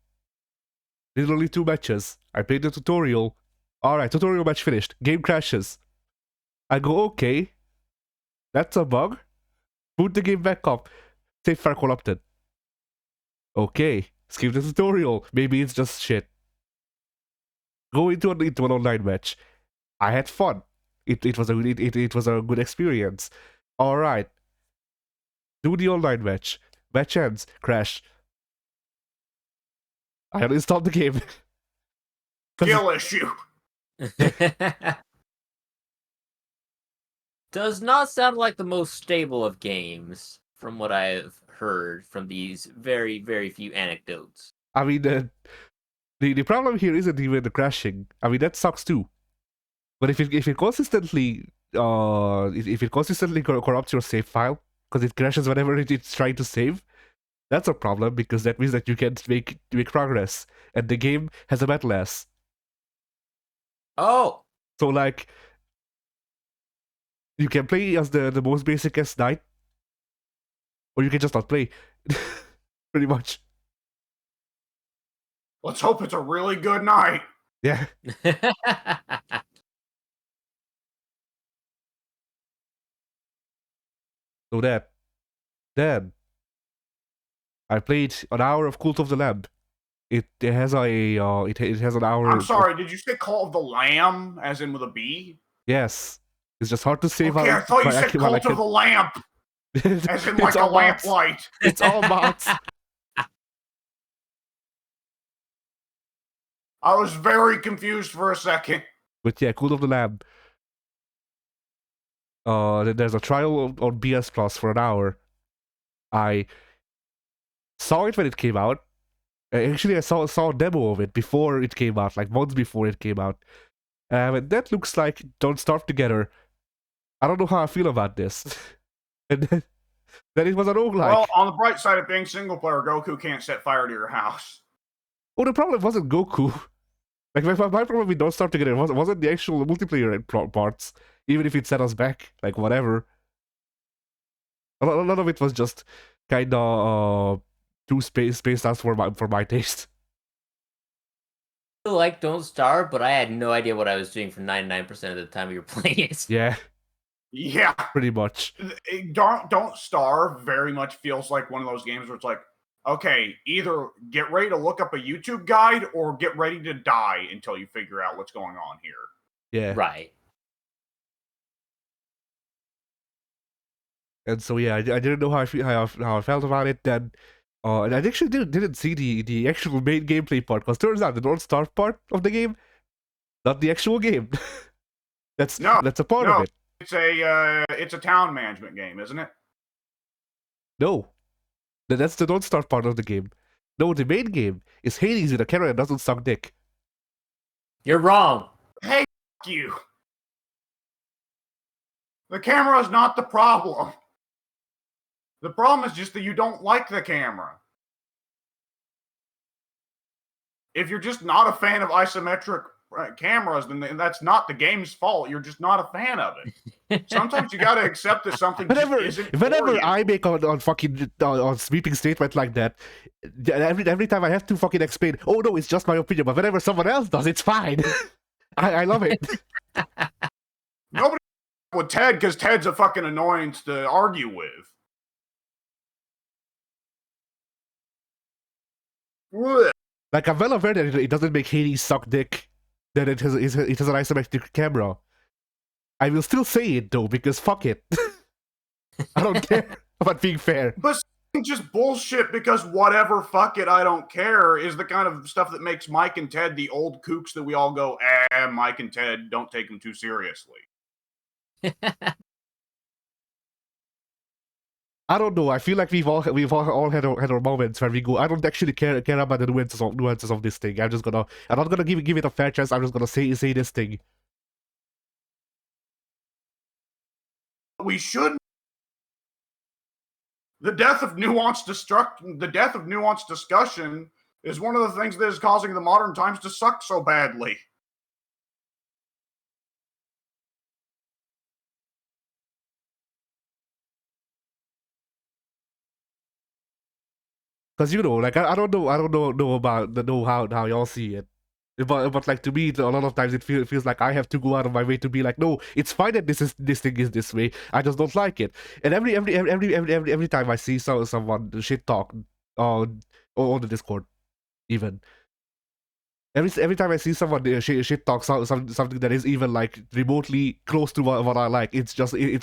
Literally 2 matches. I played the tutorial. Alright, tutorial match finished. Game crashes. I go, okay. That's a bug. Boot the game back up. Save file corrupted. Okay. Skip the tutorial. Maybe it's just shit. Go into an online match. I had fun. It was a good experience. Alright. Do the online match. Match ends. Crash. I uninstalled the game. Skill issue. Does not sound like the most stable of games, from what I've heard from these very, very few anecdotes. I mean, the problem here isn't even the crashing. I mean, that sucks too. But if it consistently corrupts your save file, because it crashes whenever it's trying to save, that's a problem, because that means that you can't make progress, and the game has a battle ass. Oh! So, like, you can play as the most basic as knight, or you can just not play. Pretty much. Let's hope it's a really good night. Yeah. So then, I played an hour of Cult of the Lamb. It has it has an hour. I'm sorry, did you say Call of the Lamb, as in with a B? Yes. It's just hard to save. Okay, I thought you said Cult of the Lamp, as in like a lamp light. It's all bots. I was very confused for a second. But yeah, Cool of the Lamb. There's a trial on BS Plus for an hour. I saw it when it came out. Actually, I saw a demo of it before it came out, like months before it came out. And that looks like Don't Starve Together. I don't know how I feel about this. And then it was a roguelike. Well, on the bright side of being single player, Goku can't set fire to your house. Oh, the problem wasn't Goku. Like, my problem with Don't Starve Together wasn't the actual multiplayer parts, even if it set us back, like, whatever. A lot of it was just kinda, too spaced out for my taste. I like Don't Starve, but I had no idea what I was doing for 99% of the time we were playing it. Yeah. Yeah. Pretty much. Don't Starve very much feels like one of those games where it's like, okay, either get ready to look up a YouTube guide or get ready to die until you figure out what's going on here. Yeah. Right. And so yeah, I didn't know how I felt about it then. And I actually didn't see the actual main gameplay part, because turns out the Don't Starve part of the game, not the actual game. That's a part of it. It's a town management game, isn't it? No. That's the Don't Starve part of the game. No, the main game is Hades with a camera that doesn't suck dick. You're wrong. Hey, you. The camera is not the problem. The problem is just that you don't like the camera. If you're just not a fan of isometric cameras, then that's not the game's fault. You're just not a fan of it. Sometimes you got to accept that something whenever I make on fucking on sweeping statement like that, every time I have to fucking explain, oh no, it's just my opinion, but whenever someone else does, it's fine. I love it. Nobody with Ted, because Ted's a fucking annoyance to argue with. Like, I'm well aware that it doesn't make Hades suck dick, that it has an isometric camera. I will still say it though, because fuck it. I don't care about being fair. But just bullshit, because whatever, fuck it, I don't care, is the kind of stuff that makes Mike and Ted the old kooks that we all go, Mike and Ted, don't take them too seriously. I don't know. I feel like we've all had our moments where we go, I don't actually care about the nuances of this thing. I'm not gonna give it a fair chance. I'm just gonna say this thing. We should. The death of nuanced discussion is one of the things that is causing the modern times to suck so badly. Because, you know, like, I don't know how y'all see it. But like, to me, a lot of times it feels like I have to go out of my way to be like, no, it's fine that this thing is this way. I just don't like it. And every time I see someone shit talk on the Discord, even every time I see someone shit talk something that is even like remotely close to what I like, it's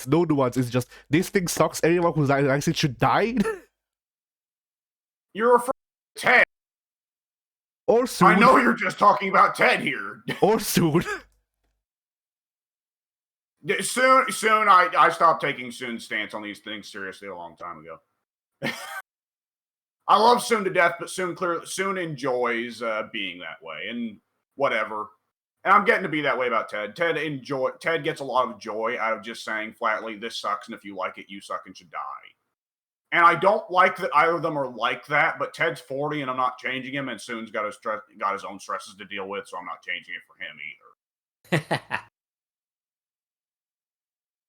no nuance. It's just, this thing sucks. Anyone who likes it should die. You're referring to Ted. Or soon. I know you're just talking about Ted here. Or soon. Soon. I stopped taking Soon's stance on these things seriously a long time ago. I love Soon to death, but Soon enjoys being that way, and whatever. And I'm getting to be that way about Ted. Ted gets a lot of joy out of just saying flatly, this sucks, and if you like it, you suck and should die. And I don't like that either of them are like that, but Ted's 40 and I'm not changing him, and Soon's got his own stresses to deal with, so I'm not changing it for him either.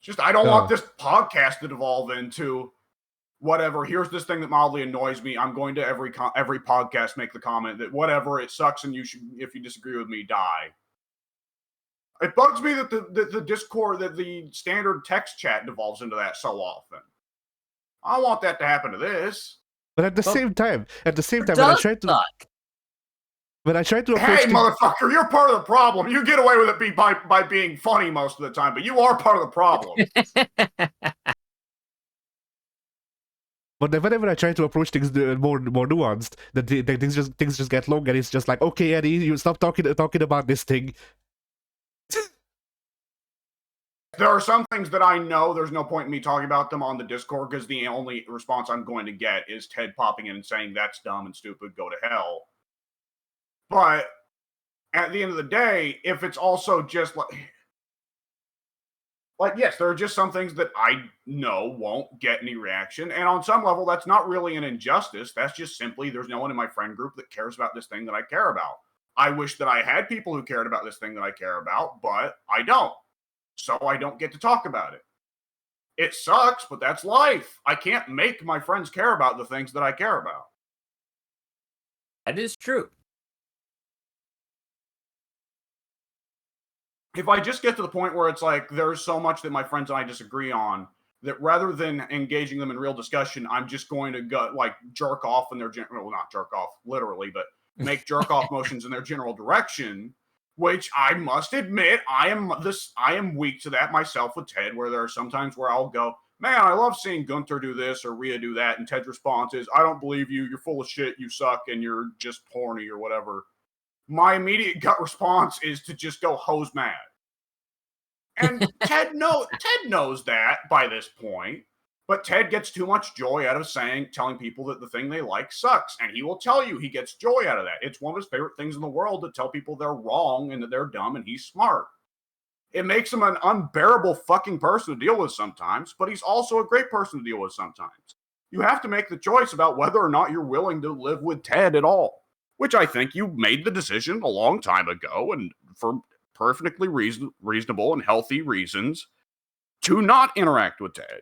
Just, I don't want this podcast to devolve into whatever. Here's this thing that mildly annoys me. I'm going to every podcast make the comment that whatever, it sucks, and you should, if you disagree with me, die. It bugs me that the Discord, that the standard text chat devolves into that so often. I don't want that to happen to this. But at the same time, when I try to approach, hey, motherfucker, you're part of the problem. You get away with it by being funny most of the time, but you are part of the problem. But then whenever I try to approach things more nuanced, then things just get long, and it's just like, okay, Eddie, you stop talking about this thing. There are some things that I know there's no point in me talking about them on the Discord because the only response I'm going to get is Ted popping in and saying that's dumb and stupid, go to hell. But at the end of the day, if it's also just like yes, there are just some things that I know won't get any reaction. And on some level, that's not really an injustice. That's just simply there's no one in my friend group that cares about this thing that I care about. I wish that I had people who cared about this thing that I care about, but I don't. So I don't get to talk about it. It sucks, but that's life. I can't make my friends care about the things that I care about. That is true. If I just get to the point where it's like there's so much that my friends and I disagree on that rather than engaging them in real discussion, I'm just going to go like jerk off in their well, not jerk off literally, but make jerk off motions in their general direction. Which I must admit, I am weak to that myself with Ted, where there are some times where I'll go, man, I love seeing Gunther do this or Rhea do that, and Ted's response is, I don't believe you, you're full of shit, you suck, and you're just horny or whatever. My immediate gut response is to just go hose mad. And Ted knows that by this point. But Ted gets too much joy out of telling people that the thing they like sucks. And he will tell you he gets joy out of that. It's one of his favorite things in the world to tell people they're wrong and that they're dumb and he's smart. It makes him an unbearable fucking person to deal with sometimes, but he's also a great person to deal with sometimes. You have to make the choice about whether or not you're willing to live with Ted at all, which I think you made the decision a long time ago and for perfectly reasonable and healthy reasons to not interact with Ted.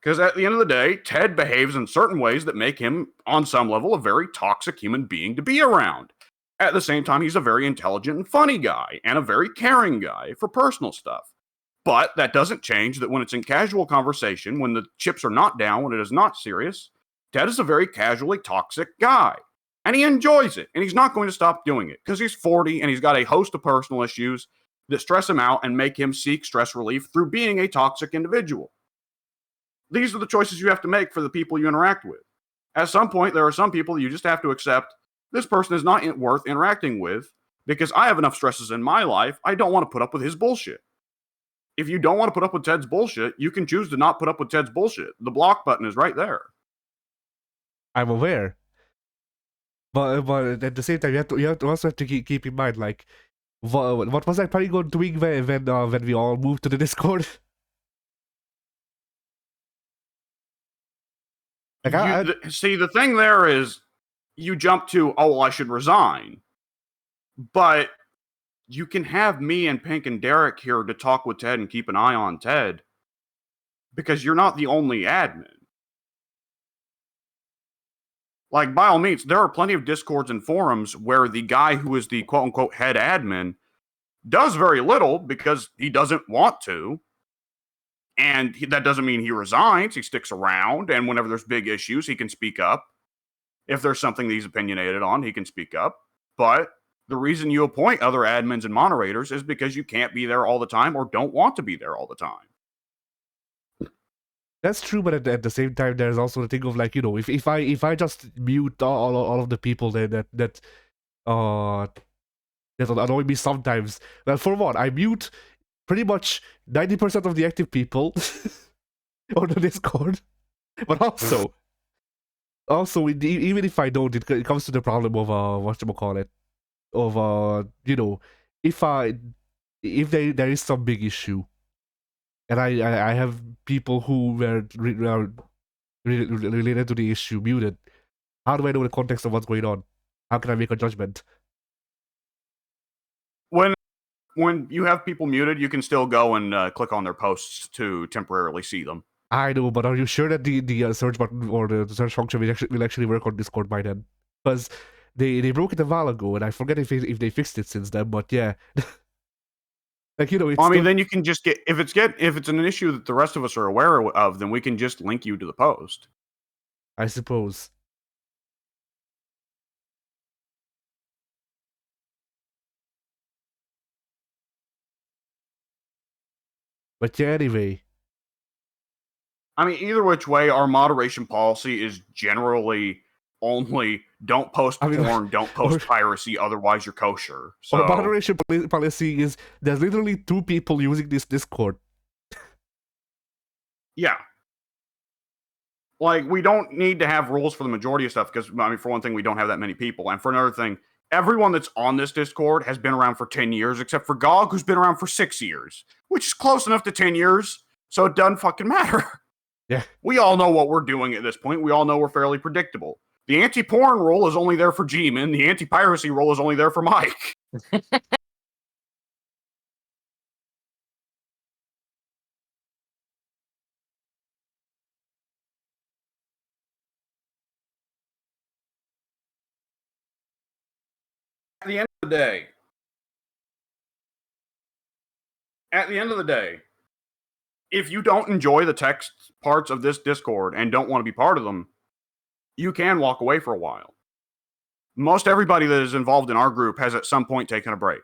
Because at the end of the day, Ted behaves in certain ways that make him, on some level, a very toxic human being to be around. At the same time, he's a very intelligent and funny guy, and a very caring guy for personal stuff. But that doesn't change that when it's in casual conversation, when the chips are not down, when it is not serious, Ted is a very casually toxic guy. And he enjoys it, and he's not going to stop doing it, because he's 40 and he's got a host of personal issues that stress him out and make him seek stress relief through being a toxic individual. These are the choices you have to make for the people you interact with. At some point, there are some people you just have to accept this person is not worth interacting with because I have enough stresses in my life. I don't want to put up with his bullshit. If you don't want to put up with Ted's bullshit, you can choose to not put up with Ted's bullshit. The block button is right there. I'm aware. But at the same time, you have to also have to keep in mind, like, what was I planning on doing when we all moved to the Discord? See, the thing there is you jump to, oh, well, I should resign. But you can have me and Pink and Derek here to talk with Ted and keep an eye on Ted because you're not the only admin. Like, by all means, there are plenty of Discords and forums where the guy who is the quote-unquote head admin does very little because he doesn't want to. And that doesn't mean he resigns. He sticks around, and whenever there's big issues, he can speak up. If there's something that he's opinionated on, he can speak up. But the reason you appoint other admins and moderators is because you can't be there all the time or don't want to be there all the time. That's true, but at the same time, there's also the thing of, like, you know, if I just mute all of the people that annoy me sometimes. Well, for one, I mute pretty much 90% of the active people on the Discord, but also even if I don't, it comes to the problem of whatchamacallit, of you know, if there is some big issue, and I have people who were related to the issue muted, how do I know the context of what's going on? How can I make a judgment? When you have people muted, you can still go and click on their posts to temporarily see them. I know, but are you sure that the search button or the search function will actually work on Discord by then? Because they broke it a while ago, and I forget if they fixed it since then. But yeah, like, you know, it's then you can just get if it's an issue that the rest of us are aware of, then we can just link you to the post. I suppose. But yeah, anyway, I mean, either which way, our moderation policy is generally only don't post porn, don't post piracy, otherwise you're kosher. So our moderation policy is there's literally 2 people using this Discord. Yeah. Like, we don't need to have rules for the majority of stuff because, I mean, for one thing, we don't have that many people. And for another thing, everyone that's on this Discord has been around for 10 years, except for Gog, who's been around for 6 years, which is close enough to 10 years, so it doesn't fucking matter. Yeah. We all know what we're doing at this point. We all know we're fairly predictable. The anti-porn rule is only there for G-Man. The anti-piracy rule is only there for Mike. At the end of the day, if you don't enjoy the text parts of this Discord and don't want to be part of them, you can walk away for a while. Most everybody that is involved in our group has at some point taken a break.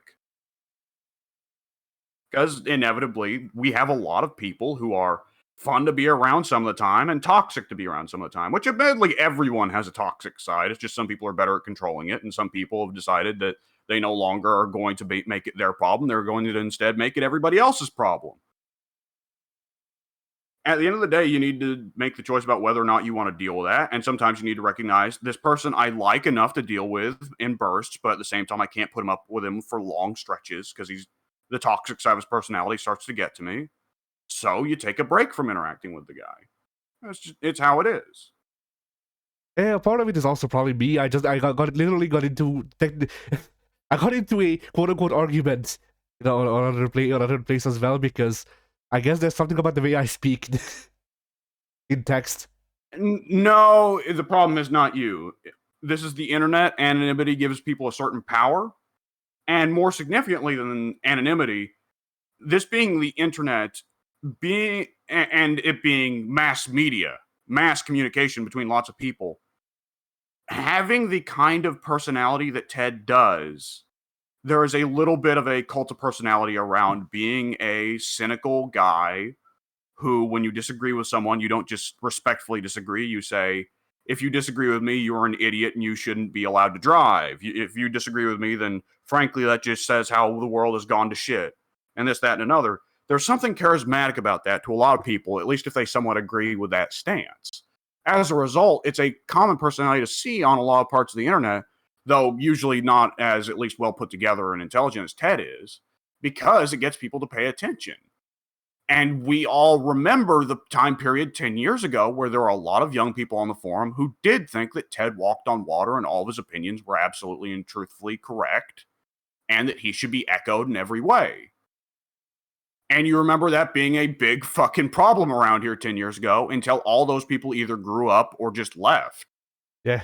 Because inevitably, we have a lot of people who are fun to be around some of the time and toxic to be around some of the time, which admittedly everyone has a toxic side. It's just some people are better at controlling it, and some people have decided that they no longer are going to make it their problem. They're going to instead make it everybody else's problem. At the end of the day, you need to make the choice about whether or not you want to deal with that. And sometimes you need to recognize this person I like enough to deal with in bursts, but at the same time, I can't put him up with him for long stretches because the toxic side of his personality starts to get to me. So you take a break from interacting with the guy. It's how it is. Yeah, part of it is also probably me. I literally got into I got into a quote unquote argument, on another place as well, because I guess there's something about the way I speak in text. No, the problem is not you. This is the internet. Anonymity gives people a certain power. And more significantly than anonymity, this being the internet, and it being mass media, mass communication between lots of people, having the kind of personality that Ted does, there is a little bit of a cult of personality around being a cynical guy who, when you disagree with someone, you don't just respectfully disagree. You say, if you disagree with me, you're an idiot and you shouldn't be allowed to drive. If you disagree with me, then frankly, that just says how the world has gone to shit. And this, that, and another. There's something charismatic about that to a lot of people, at least if they somewhat agree with that stance. As a result, it's a common personality to see on a lot of parts of the internet, though usually not as at least well put together and intelligent as Ted is, because it gets people to pay attention. And we all remember the time period 10 years ago where there were a lot of young people on the forum who did think that Ted walked on water and all of his opinions were absolutely and truthfully correct, and that he should be echoed in every way. And you remember that being a big fucking problem around here 10 years ago until all those people either grew up or just left. Yeah.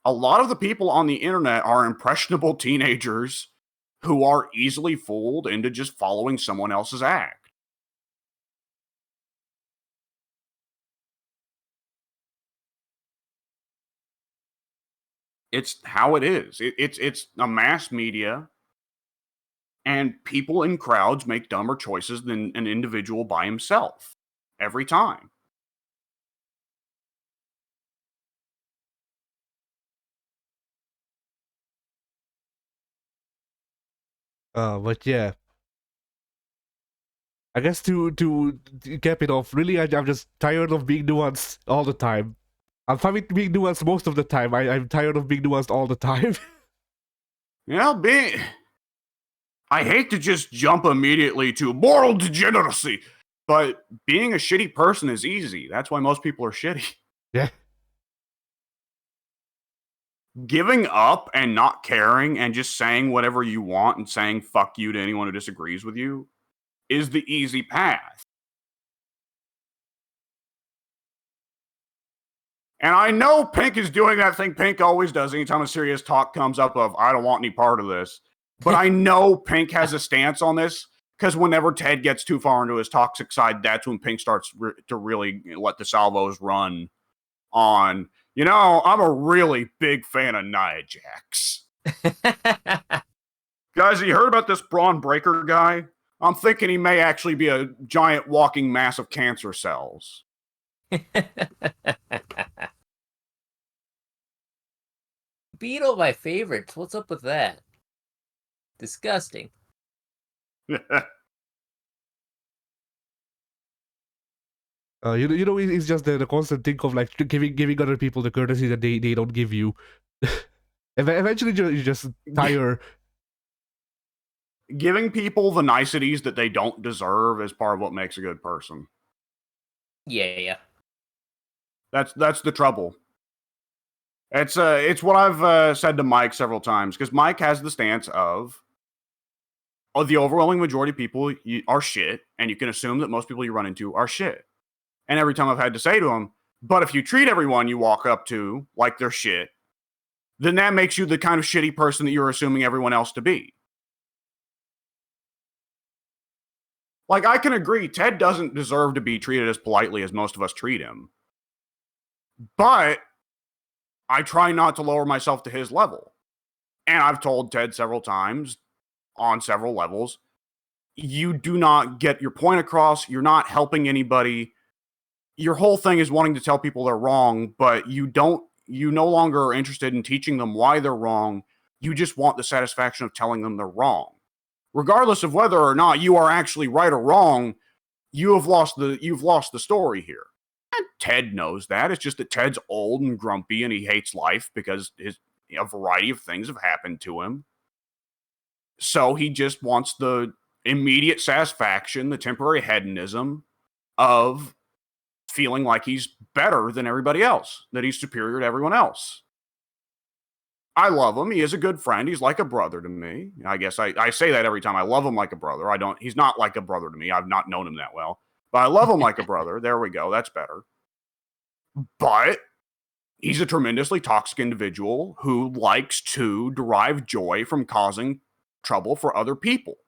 A lot of the people on the internet are impressionable teenagers who are easily fooled into just following someone else's act. It's how it is. It's a mass media, and people in crowds make dumber choices than an individual by himself every time. But yeah, I guess to cap it off, really, I'm just tired of being nuanced all the time. I'm fine with being nuanced most of the time. I'm tired of being nuanced all the time. I hate to just jump immediately to moral degeneracy, but being a shitty person is easy. That's why most people are shitty. Yeah. Giving up and not caring and just saying whatever you want and saying fuck you to anyone who disagrees with you is the easy path. And I know Pink is doing that thing Pink always does anytime a serious talk comes up of, I don't want any part of this. But I know Pink has a stance on this, because whenever Ted gets too far into his toxic side, that's when Pink starts to really let the salvos run on, I'm a really big fan of Nia Jax. Guys, have you heard about this Braun Breaker guy? I'm thinking he may actually be a giant walking mass of cancer cells. Beetle, my favorites. What's up with that? Disgusting. It's just the constant thing of like giving other people the courtesy that they don't give you. Eventually, you just tire. Giving people the niceties that they don't deserve is part of what makes a good person. Yeah. That's the trouble. It's what I've said to Mike several times, because Mike has the stance of the overwhelming majority of people are shit, and you can assume that most people you run into are shit. And every time I've had to say to him, but if you treat everyone you walk up to like they're shit, then that makes you the kind of shitty person that you're assuming everyone else to be. Like, I can agree, Ted doesn't deserve to be treated as politely as most of us treat him. But I try not to lower myself to his level. And I've told Ted several times, on several levels, you do not get your point across, you're not helping anybody. Your whole thing is wanting to tell people they're wrong, but you no longer are interested in teaching them why they're wrong. You just want the satisfaction of telling them they're wrong. Regardless of whether or not you are actually right or wrong, you've lost the story here. And Ted knows that. It's just that Ted's old and grumpy and he hates life because a variety of things have happened to him. So he just wants the immediate satisfaction, the temporary hedonism of feeling like he's better than everybody else, that he's superior to everyone else. I love him. He is a good friend. He's like a brother to me. I guess I say that every time. I love him like a brother. He's not like a brother to me. I've not known him that well. But I love him like a brother. There we go. That's better. But he's a tremendously toxic individual who likes to derive joy from causing trouble for other people.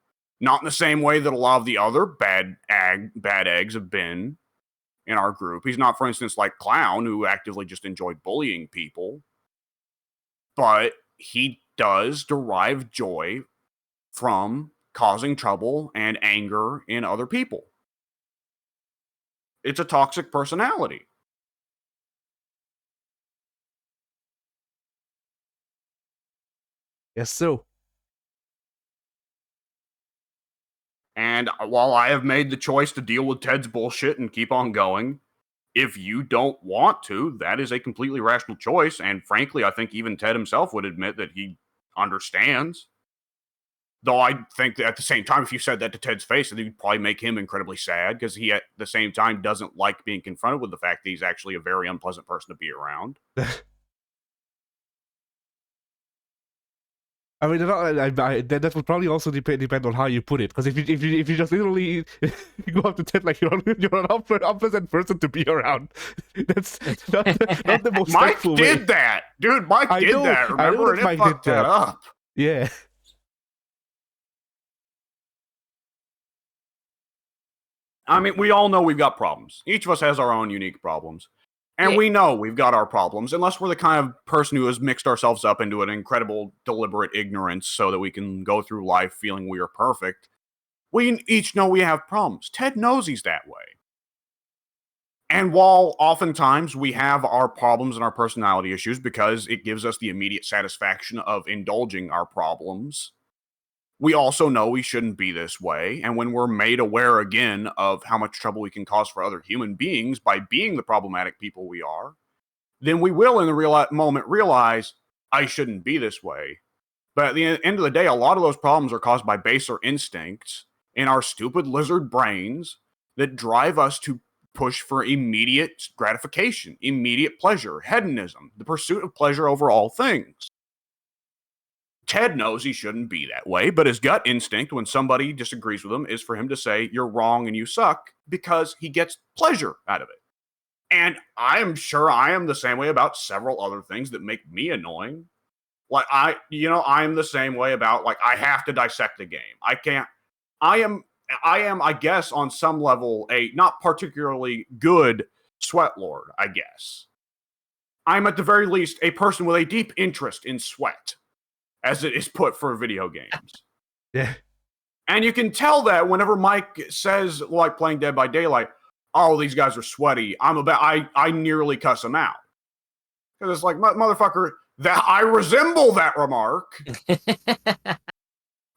Not in the same way that a lot of the other bad eggs have been in our group. He's not, for instance, like Clown, who actively just enjoyed bullying people. But he does derive joy from causing trouble and anger in other people. It's a toxic personality. Yes, so. And while I have made the choice to deal with Ted's bullshit and keep on going, if you don't want to, that is a completely rational choice. And frankly, I think even Ted himself would admit that he understands. Though I think that at the same time, if you said that to Ted's face, it would probably make him incredibly sad, because he at the same time doesn't like being confronted with the fact that he's actually a very unpleasant person to be around. I mean, that would probably also depend on how you put it. Because if you just literally go up to Ted like you're an unpleasant person to be around, that's not the most Mike did way. that, dude. Mike did that. Remember, and it fucked that up. Yeah. I mean, we all know we've got problems. Each of us has our own unique problems. And we know we've got our problems, unless we're the kind of person who has mixed ourselves up into an incredible, deliberate ignorance so that we can go through life feeling we are perfect. We each know we have problems. Ted knows he's that way. And while oftentimes we have our problems and our personality issues because it gives us the immediate satisfaction of indulging our problems, we also know we shouldn't be this way. And when we're made aware again of how much trouble we can cause for other human beings by being the problematic people we are, then we will in the moment realize, I shouldn't be this way. But at the end of the day, a lot of those problems are caused by baser instincts in our stupid lizard brains that drive us to push for immediate gratification, immediate pleasure, hedonism, the pursuit of pleasure over all things. Ted knows he shouldn't be that way, but his gut instinct when somebody disagrees with him is for him to say, you're wrong and you suck, because he gets pleasure out of it. And I am sure I am the same way about several other things that make me annoying. Like, I am the same way about, like, I have to dissect the game. I am, I guess, on some level, a not particularly good sweat lord, I guess. I'm at the very least a person with a deep interest in sweat, as it is put for video games. Yeah. And you can tell that whenever Mike says, like playing Dead by Daylight, oh, these guys are sweaty. I nearly cuss him out. Because it's like, motherfucker, that I resemble that remark.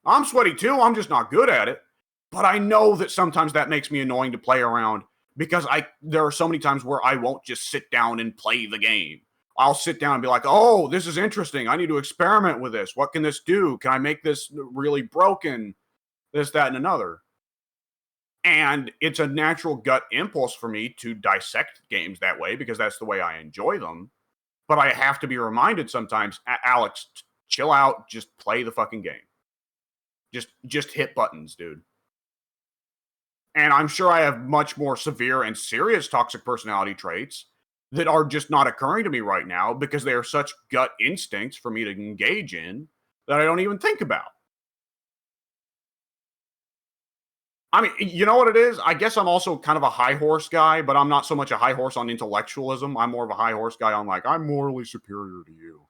I'm sweaty too. I'm just not good at it. But I know that sometimes that makes me annoying to play around because there are so many times where I won't just sit down and play the game. I'll sit down and be like, oh, this is interesting. I need to experiment with this. What can this do? Can I make this really broken? This, that, and another. And it's a natural gut impulse for me to dissect games that way because that's the way I enjoy them. But I have to be reminded sometimes, Alex, chill out. Just play the fucking game. Just hit buttons, dude. And I'm sure I have much more severe and serious toxic personality traits that are just not occurring to me right now because they are such gut instincts for me to engage in that I don't even think about. I mean, you know what it is? I guess I'm also kind of a high horse guy, but I'm not so much a high horse on intellectualism. I'm more of a high horse guy on like, I'm morally superior to you.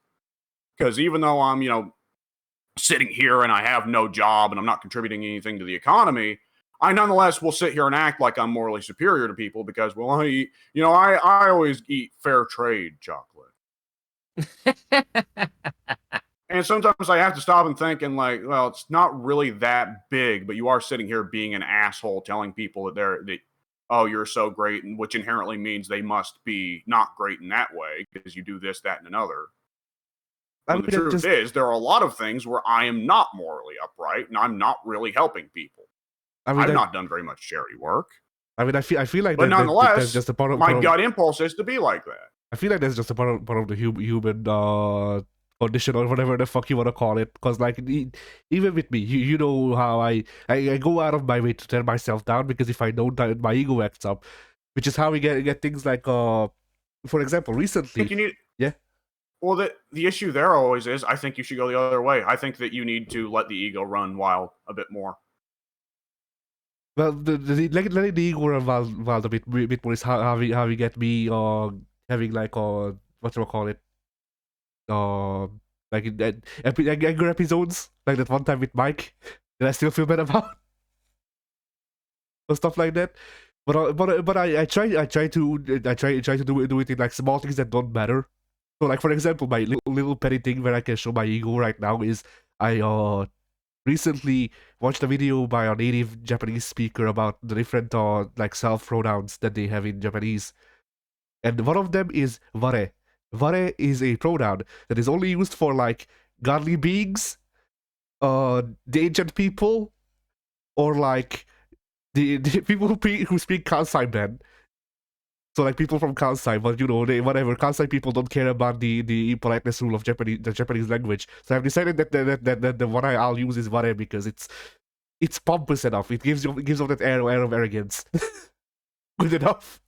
Because even though I'm, sitting here and I have no job and I'm not contributing anything to the economy, I nonetheless will sit here and act like I'm morally superior to people because, well, I eat, I always eat fair trade chocolate. And sometimes I have to stop and think and like, well, it's not really that big, but you are sitting here being an asshole telling people that oh, you're so great, and which inherently means they must be not great in that way because you do this, that, and another. The truth is, there are a lot of things where I am not morally upright, and I'm not really helping people. I've not done very much charity work. I feel like, but nonetheless, that's just a part of my gut impulse is to be like that. I feel like that's just a part of the human condition or whatever the fuck you want to call it. Because like even with me, you know how I go out of my way to tear myself down because if I don't, my ego acts up, which is how we get things like for example, recently. Yeah. Well, the issue there always is, I think you should go the other way. I think that you need to let the ego run wild a bit more. Well, letting the ego run wild a bit more is how we get me having like what do I call it? Like anger episodes, like that one time with Mike that I still feel bad about, or stuff like that. But I try to do it in like small things that don't matter. So like for example, my little petty thing where I can show my ego right now is I recently watched a video by a native Japanese speaker about the different like self pronouns that they have in Japanese, and one of them is ware. Ware is a pronoun that is only used for like godly beings, the ancient people, or like the people who speak Kansai man. So like people from Kansai, but whatever, Kansai people don't care about the politeness rule of the Japanese language. So I've decided that the one I'll use is ware because it's pompous enough. It gives off that air of arrogance. Good enough.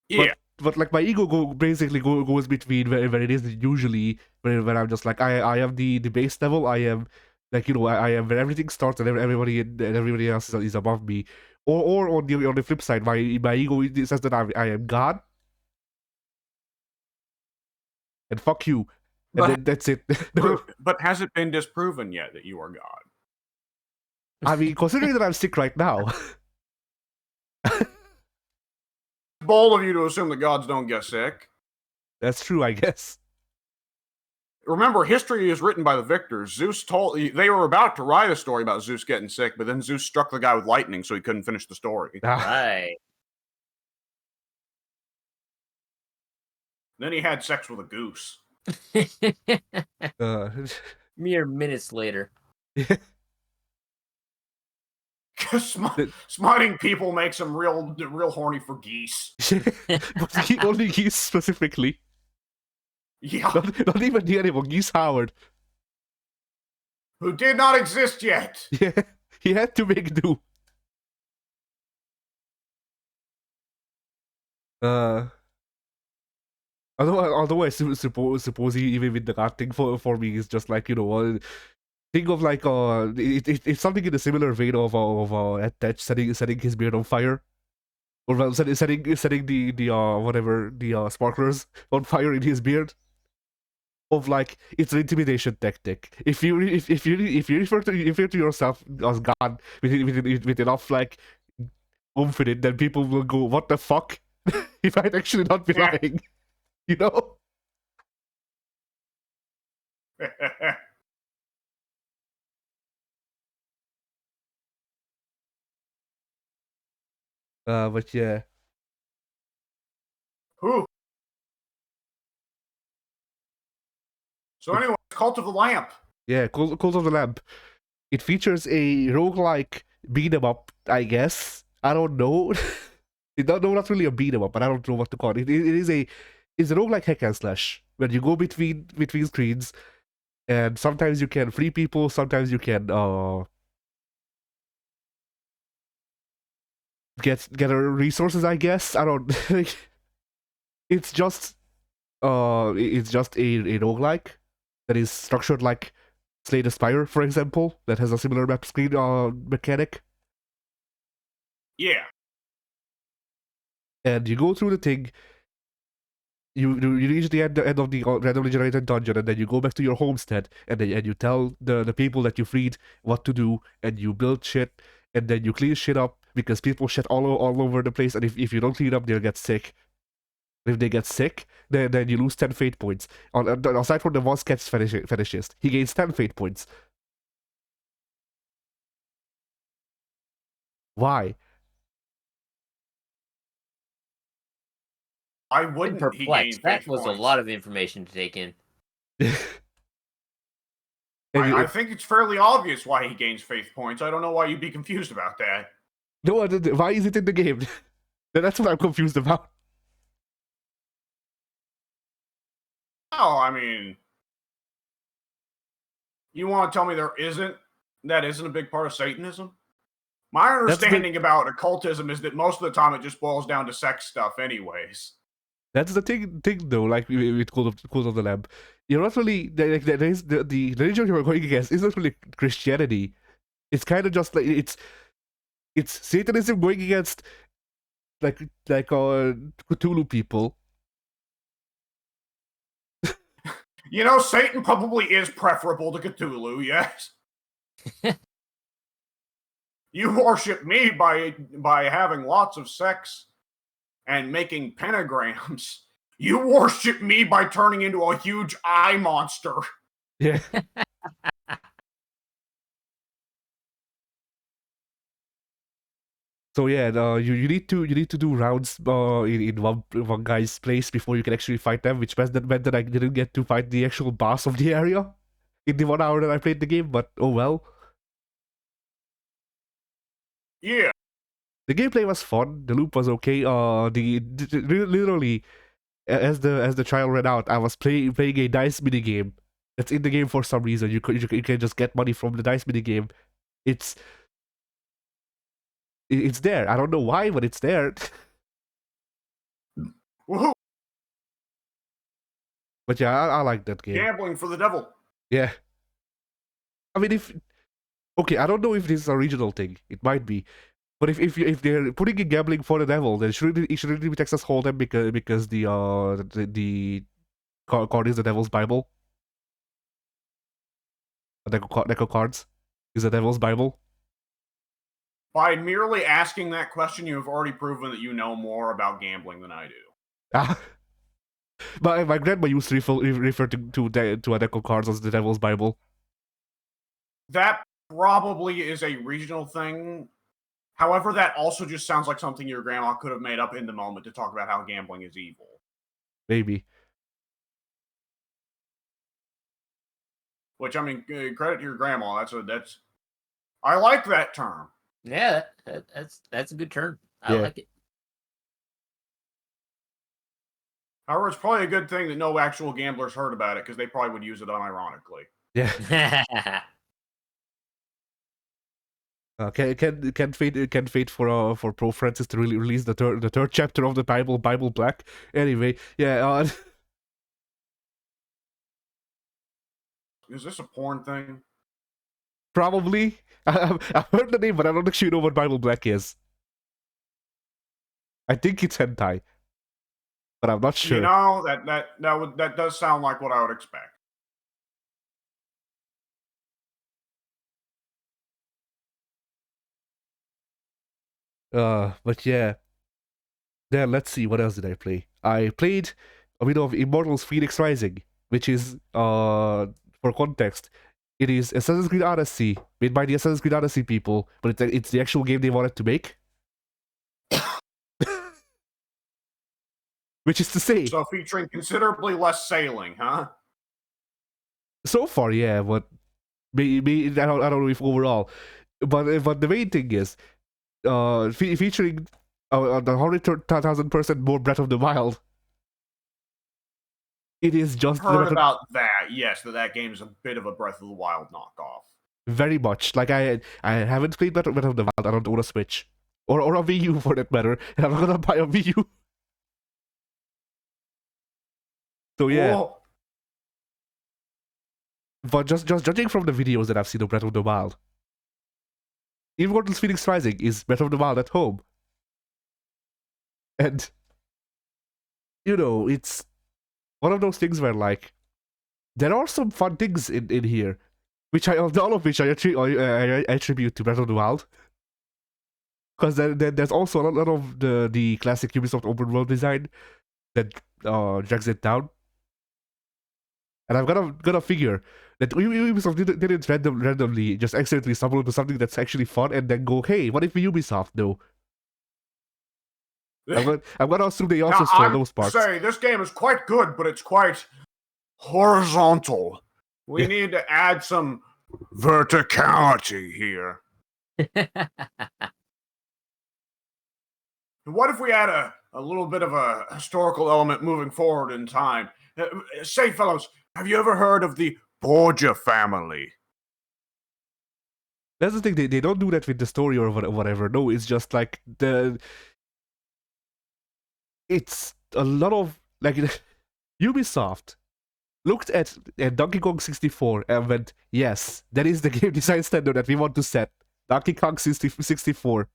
Yeah. But like my ego basically goes between where it is usually where I'm just like I am the base level. I am like I am where everything starts and everybody else is above me. Or on the flip side, my ego says that I am God, and fuck you, and that's it. But has it been disproven yet that you are God? I mean, considering that I'm sick right now. Bold of you to assume that gods don't get sick. That's true, I guess. Remember, history is written by the victors. They were about to write a story about Zeus getting sick, but then Zeus struck the guy with lightning, so he couldn't finish the story. Right. Then he had sex with a goose. Mere minutes later. Smiting people makes him real horny for geese. But only geese specifically. Yeah. Not even the animal, Geese Howard. Who did not exist yet. Yeah, he had to make do. Although I suppose even with the God thing for me is just like think of like it's something in a similar vein of Attach setting his beard on fire, or well, setting the sparklers on fire in his beard. of like it's an intimidation tactic. If you refer to yourself as God with enough like oomph in it, then people will go, "What the fuck?" He might actually not be lying, you know. But yeah. Whew. So anyway, Cult of the Lamp. Yeah, Cult of the Lamp. It features a roguelike beat 'em up, I guess. I don't know. Not really a beat 'em up, but I don't know what to call it. It's a roguelike hack and slash where you go between screens, and sometimes you can free people, sometimes you can get resources, I guess. I don't it's just a roguelike that is structured like Slay the Spire, for example, that has a similar map screen mechanic. Yeah. And you go through the thing, you reach the end of the randomly generated dungeon, and then you go back to your homestead, and you tell the people that you freed what to do, and you build shit, and then you clean shit up because people shit all over the place, and if you don't clean up, they'll get sick. If they get sick, then you lose 10 fate points. Aside from the one sketch fetishist, he gains 10 fate points. Why? I I'm wouldn't. He perplexed. gained That fate was points. a lot of information to take in. I think it's fairly obvious why he gains faith points. I don't know why you'd be confused about that. No, why is it in the game? That's what I'm confused about. Oh, I mean, you want to tell me that isn't a big part of Satanism? My understanding about occultism is that most of the time it just boils down to sex stuff anyways. That's the thing though, like with Cult of the Lamb. You're not really, there is the religion you're going against isn't really Christianity. It's kind of just like, it's Satanism going against like Cthulhu people. You know, Satan probably is preferable to Cthulhu, yes. You worship me by having lots of sex and making pentagrams. You worship me by turning into a huge eye monster. Yeah. So yeah, you need to do rounds in one guy's place before you can actually fight them, which meant that I didn't get to fight the actual boss of the area in the 1 hour that I played the game. But oh well. Yeah. The gameplay was fun. The loop was okay. Literally, as the trial ran out, I was playing a dice mini game that's in the game for some reason. You can just get money from the dice mini game. It's there. I don't know why, but it's there. Woohoo! But yeah, I like that game. Gambling for the devil. Yeah. I mean, okay, I don't know if this is a regional thing. It might be. But if they're putting in gambling for the devil, then it shouldn't be Texas Hold'em because the card is the devil's Bible. The deck of cards is the devil's Bible. By merely asking that question, you have already proven that you know more about gambling than I do. My grandma used to refer to a deck of cards as the devil's Bible. That probably is a regional thing. However, that also just sounds like something your grandma could have made up in the moment to talk about how gambling is evil. Maybe. Which, I mean, credit to your grandma. That's. I like that term. Yeah, that's a good term. I like it. However, it's probably a good thing that no actual gamblers heard about it because they probably would use it unironically. Yeah. Can fate for Pro Francis to really release the third chapter of the Bible Black. Anyway, yeah. Is this a porn thing? Probably. I've heard the name, but I don't actually know what Bible Black is. I think it's hentai, but I'm not sure. You know, that does sound like what I would expect. But yeah. Then let's see, what else did I play? I played a bit of Immortals Phoenix Rising, which is for context, it is Assassin's Creed Odyssey, made by the Assassin's Creed Odyssey people, but it's the actual game they wanted to make. Which is to say, So featuring considerably less sailing, huh? so far, yeah, but maybe I don't know if overall, but the main thing is, featuring 100,000% more Breath of the Wild. It is just Heard about that? Yes, that game is a bit of a Breath of the Wild knockoff. Very much. Like I haven't played Breath of the Wild. I don't own a Switch or a Wii U for that matter, and I'm not gonna buy a Wii U. So yeah. Cool. But just judging from the videos that I've seen of Breath of the Wild, Immortals Phoenix Rising is Breath of the Wild at home. And, you know, it's one of those things where, like, there are some fun things in here, which all of which I attribute to Breath of the Wild. Because there's also a lot of the classic Ubisoft open world design that drags it down. And I've got to figure that Ubisoft didn't randomly just accidentally stumble into something that's actually fun and then go, hey, what if Ubisoft do? I'm gonna assume they also stole those parts. Say this game is quite good, but it's quite horizontal. We need to add some verticality here. What if we add a little bit of a historical element moving forward in time? Say, fellows, have you ever heard of the Borgia family? That's the thing, they don't do that with the story or whatever. No, it's just like it's a lot of, like, Ubisoft looked at Donkey Kong 64 and went, yes, that is the game design standard that we want to set. Donkey Kong 64.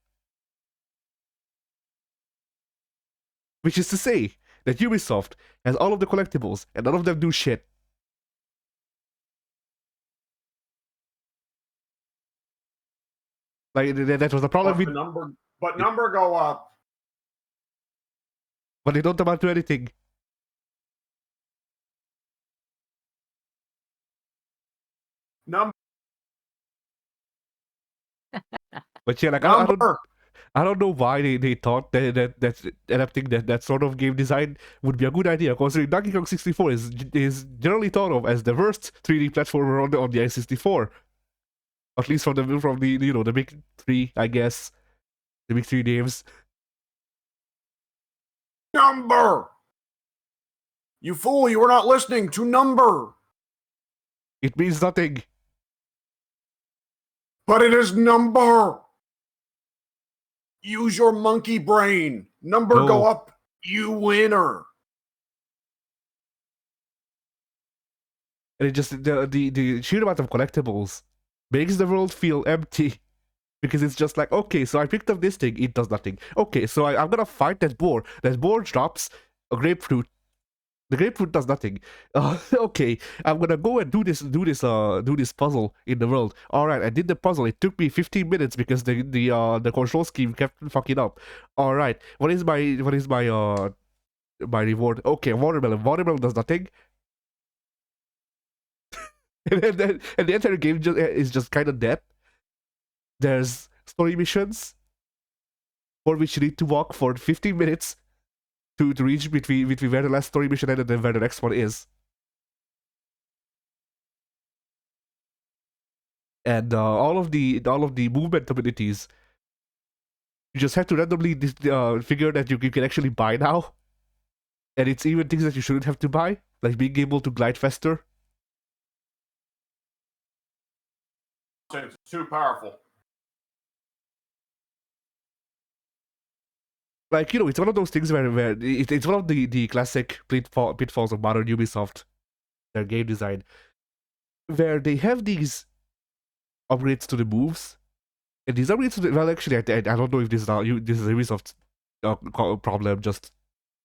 Which is to say that Ubisoft has all of the collectibles and none of them do shit. Like, that was the problem with... Number go up. But they don't amount to anything. But yeah, like, I don't know why they thought that adapting that sort of game design would be a good idea, considering Donkey Kong 64 is generally thought of as the worst 3D platformer on the N64. At least from the the big three, I guess. The big three games. Number! You fool, you were not listening to number! It means nothing. But it is number! Use your monkey brain. Number go up, you winner. And it just, the sheer amount of collectibles makes the world feel empty. Because it's just like, okay, so I picked up this thing, it does nothing. Okay, so I'm gonna fight that boar. That boar drops a grapefruit. The grapefruit does nothing. Okay, I'm gonna go and do this puzzle in the world. All right, I did the puzzle. It took me 15 minutes because the control scheme kept fucking up. All right, what is my my reward? Okay, watermelon. Watermelon does nothing. and the entire game is just kind of dead. There's story missions for which you need to walk for 15 minutes to reach between where the last story mission ended and where the next one is. And all of the movement abilities, you just have to randomly figure that you can actually buy now. And it's even things that you shouldn't have to buy, like being able to glide faster. It's too powerful. Like, it's one of those things where it's one of the classic pitfalls of modern Ubisoft, their game design, where they have these upgrades to the moves, and these upgrades to the, well, actually, I don't know if this is a Ubisoft problem just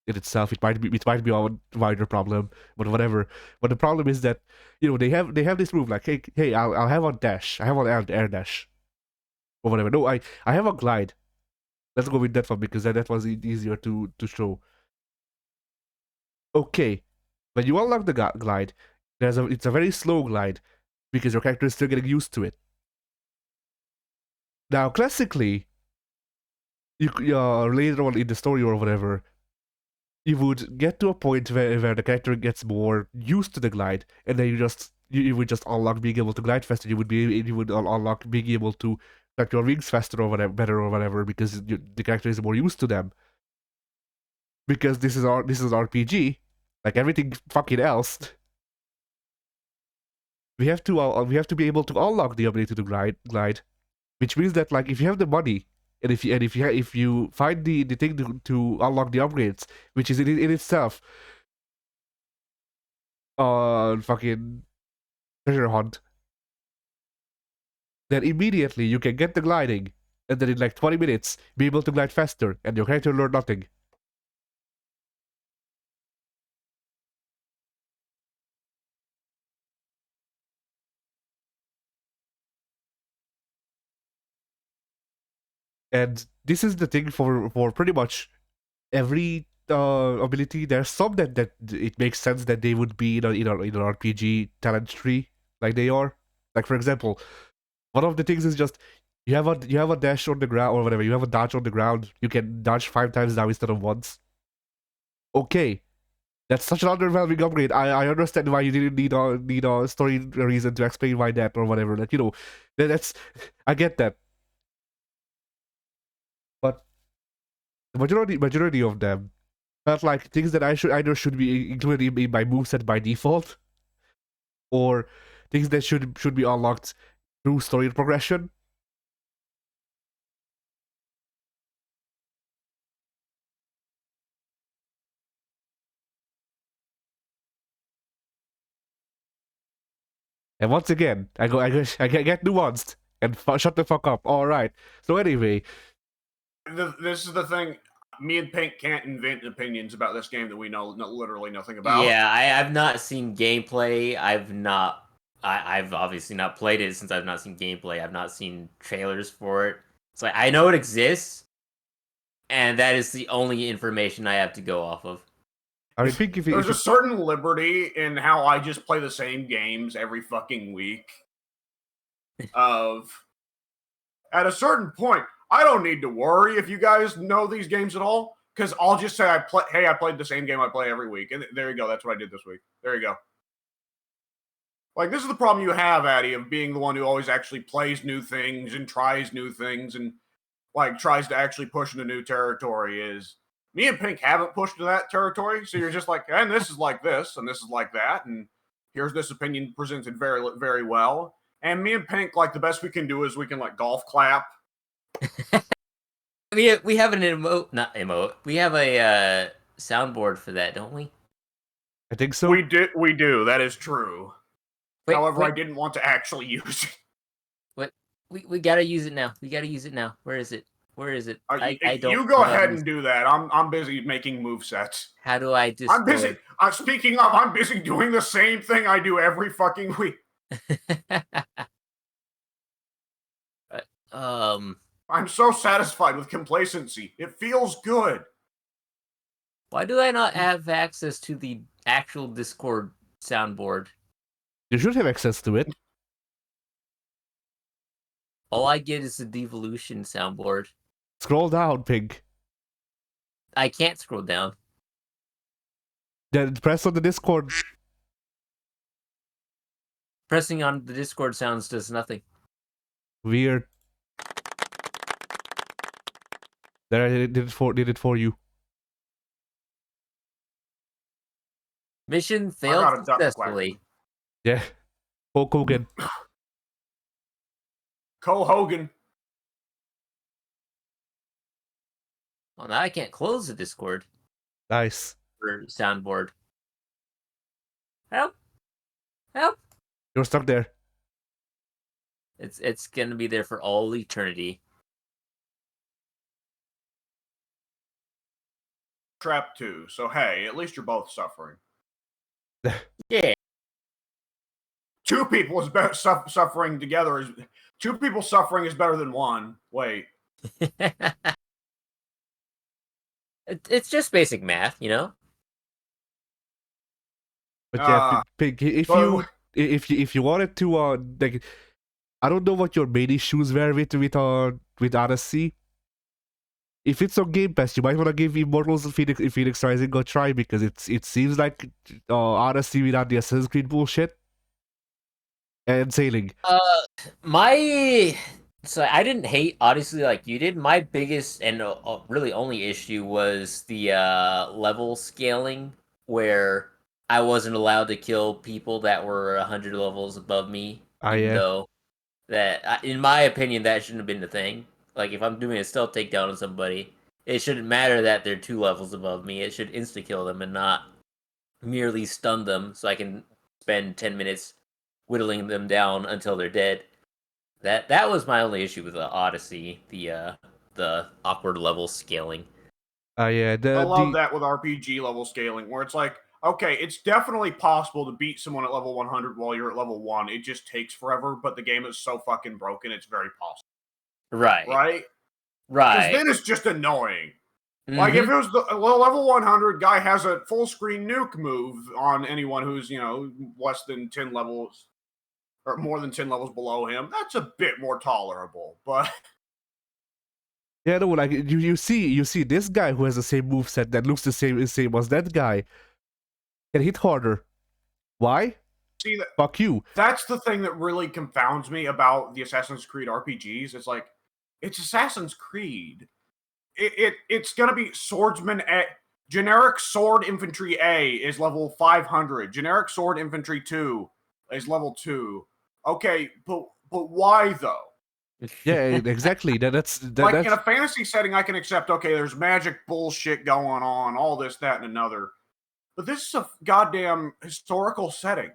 in itself. It might be a wider problem, but whatever. But the problem is that they have this move like, hey, I'll have a dash, I have an air dash, or whatever. No, I have a glide. Let's go with that one because that was easier to show. Okay, when you unlock the glide, it's a very slow glide because your character is still getting used to it. Now, classically, later on in the story or whatever, you would get to a point where the character gets more used to the glide, and then you would just unlock being able to glide faster. You would unlock being able to like your wings faster or whatever, better or whatever, because the character is more used to them. Because this is RPG, like everything fucking else. We have to be able to unlock the ability to glide, which means that like if you have the money and if you find the thing to unlock the upgrades, which is in itself fucking treasure hunt, then immediately you can get the gliding, and then in like 20 minutes be able to glide faster, and your character learn nothing. And this is the thing for pretty much every ability. There's some that it makes sense that they would be in an RPG talent tree like they are. Like for example, one of the things is just you have a dash on the ground or whatever. You have a dodge on the ground. You can dodge 5 times now instead of once. Okay, that's such an underwhelming upgrade. I understand why you didn't need a story reason to explain why that or whatever. Like that's I get that. But the majority of them felt like things that either should be included in my moveset by default, or things that should be unlocked through story progression. And once again, I get nuanced and shut the fuck up. All right. So anyway, This is the thing. Me and Pink can't invent opinions about this game that we know literally nothing about. Yeah, I've not seen gameplay. I've obviously not played it since I've not seen gameplay. I've not seen trailers for it. So I know it exists, and that is the only information I have to go off of. I mean, Pink, There's a certain liberty in how I just play the same games every fucking week. At a certain point, I don't need to worry if you guys know these games at all, because I'll just say I played the same game I play every week, and there you go. That's what I did this week. There you go. Like, this is the problem you have, Addy, of being the one who always actually plays new things and tries new things and like tries to actually push into new territory. Is me and Pink haven't pushed into that territory, so you're just like, and this is like this, and this is like that, and here's this opinion presented very, very well. And me and Pink, like, the best we can do is we can like golf clap. We have an not emote. We have a soundboard for that, don't we? I think so. We do. That is true. Wait, However, I didn't want to actually use it. What? We gotta use it now. We gotta use it now. Where is it? Where is it? I don't. You go ahead and do that. I'm busy making movesets. How do I just? I'm busy. Speaking of, I'm busy doing the same thing I do every fucking week. I'm so satisfied with complacency. It feels good. Why do I not have access to the actual Discord soundboard? You should have access to it. All I get is the Devolution soundboard. Scroll down, Pink. I can't scroll down. Then press on the Discord. Pressing on the Discord sounds does nothing. Weird. There, I did it for you. Mission failed successfully. Yeah. Hulk Hogan. Cole Hogan. Well, now I can't close the Discord Nice. or soundboard. Help! Help! You're stuck there. It's gonna be there for all eternity. Trap 2. So hey, at least you're both suffering. Yeah. Two people is better suffering together. Two people suffering is better than one. Wait. It's just basic math, you know. But yeah, Uh, Pig, so if you wanted to like, I don't know what your main issues were with Odyssey. If it's on Game Pass, you might want to give Immortals and Phoenix Rising a try because it seems like Odyssey without the Assassin's Creed bullshit and sailing. Uh, my so I didn't hate Odyssey like you did. My biggest and really only issue was the level scaling, where I wasn't allowed to kill people that were 100 levels above me, even Yeah. though in my opinion, that shouldn't have been the thing. Like if I'm doing a stealth takedown on somebody, it shouldn't matter that they're 2 levels above me. It should insta kill them and not merely stun them, so I can spend 10 minutes whittling them down until they're dead. That was my only issue with the Odyssey, the awkward level scaling. Yeah. I love The that with RPG level scaling, where it's like, okay, it's definitely possible to beat someone at level 100 while you're at level 1. It just takes forever, but the game is so fucking broken, it's very possible. Right. Right? Because Right. then it's just annoying. Mm-hmm. Like if it was the level 100 guy has a full screen nuke move on anyone who's, less than 10 levels or more than 10 levels below him, that's a bit more tolerable. But yeah, no, like you see this guy who has the same moveset that looks the same as that guy can hit harder. Why? see, Fuck you. that's the thing that really confounds me about the Assassin's Creed RPGs. It's like, it's Assassin's Creed. It's gonna be swordsman A. Generic sword infantry A is level 500. Generic sword infantry 2 is level 2. Okay, but why though? Yeah, exactly. That's Like in a fantasy setting, I can accept. Okay, there's magic bullshit going on, all this, that, and another. But this is a goddamn historical setting.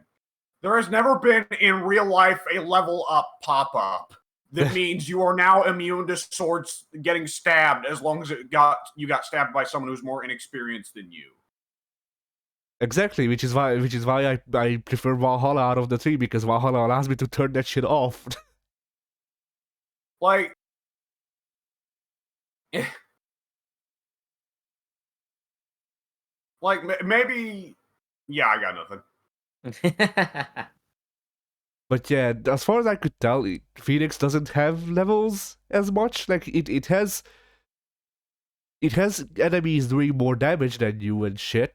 There has never been in real life a level up pop up that means you are now immune to swords getting stabbed as long as you got stabbed by someone who's more inexperienced than you. exactly, which is why I prefer Valhalla out of the three because Valhalla allows me to turn that shit off. Like, like maybe, yeah, I got nothing. But yeah, as far as I could tell, Phoenix doesn't have levels as much. Like it has enemies doing more damage than you and shit,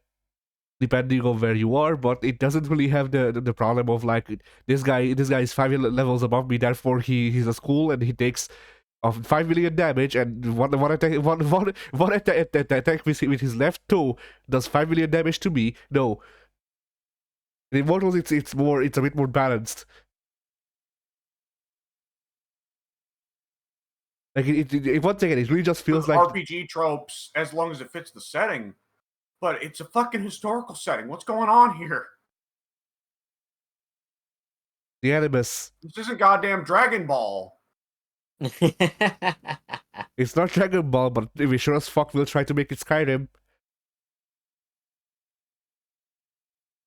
depending on where you are. But it doesn't really have the problem of like this guy is 5 levels above me, therefore he's a school and he takes of 5 million damage, and one attack with his left toe does 5 million damage to me. No, in Immortals it's a bit more balanced. Like once again, it really just feels like RPG tropes as long as it fits the setting, but it's a fucking historical setting. What's going on here? the Animus. This isn't goddamn Dragon Ball. It's not Dragon Ball, but we sure as fuck will try to make it Skyrim.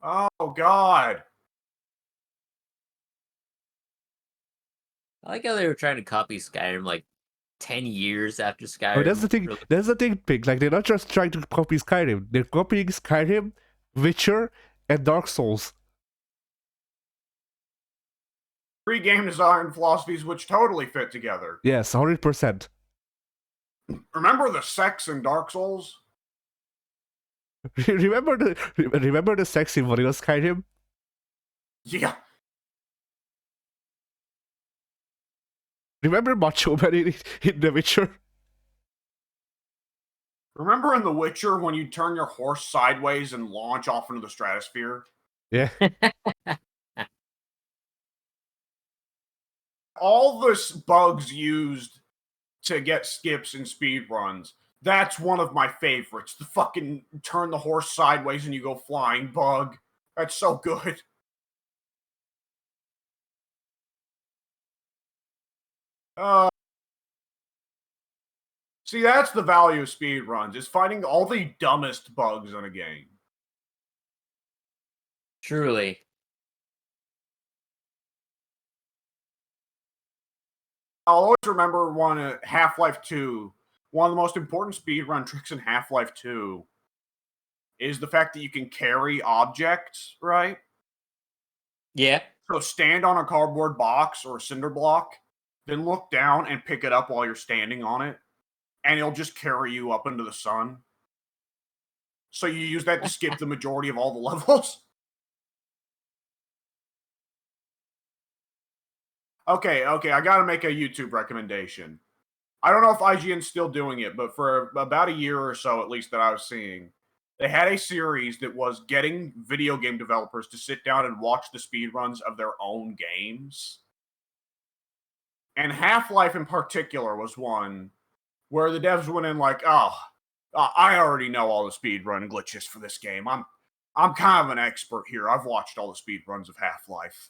Oh god. I like how they were trying to copy Skyrim like 10 years after Skyrim. Oh, that's the thing. That's the thing, Pig. Like they're not just trying to copy Skyrim. They're copying Skyrim, Witcher, and Dark Souls. 3 game design philosophies which totally fit together. Yes, 100%. Remember the sex in Dark Souls? remember the sex in vanilla Skyrim? Yeah. Remember Macho Man in The Witcher? Remember in The Witcher when you turn your horse sideways and launch off into the stratosphere? Yeah. All the bugs used to get skips and speed runs. That's one of my favorites. The fucking turn the horse sideways and you go flying bug. That's so good. See, that's the value of speed runs, is finding all the dumbest bugs in a game. Truly. I'll always remember one at Half-Life 2 one of the most important speedrun tricks in Half-Life 2 is the fact that you can carry objects, right? Yeah. So stand on a cardboard box or a cinder block, then look down and pick it up while you're standing on it, and it'll just carry you up into the sun. So you use that to skip the majority of all the levels. Okay, I gotta make a YouTube recommendation. I don't know if IGN's still doing it, but for about a year or so, at least that I was seeing, they had a series that was getting video game developers to sit down and watch the speedruns of their own games. And Half-Life in particular was one where the devs went in like, I already know all the speedrun glitches for this game. I'm kind of an expert here. I've watched all the speedruns of Half-Life.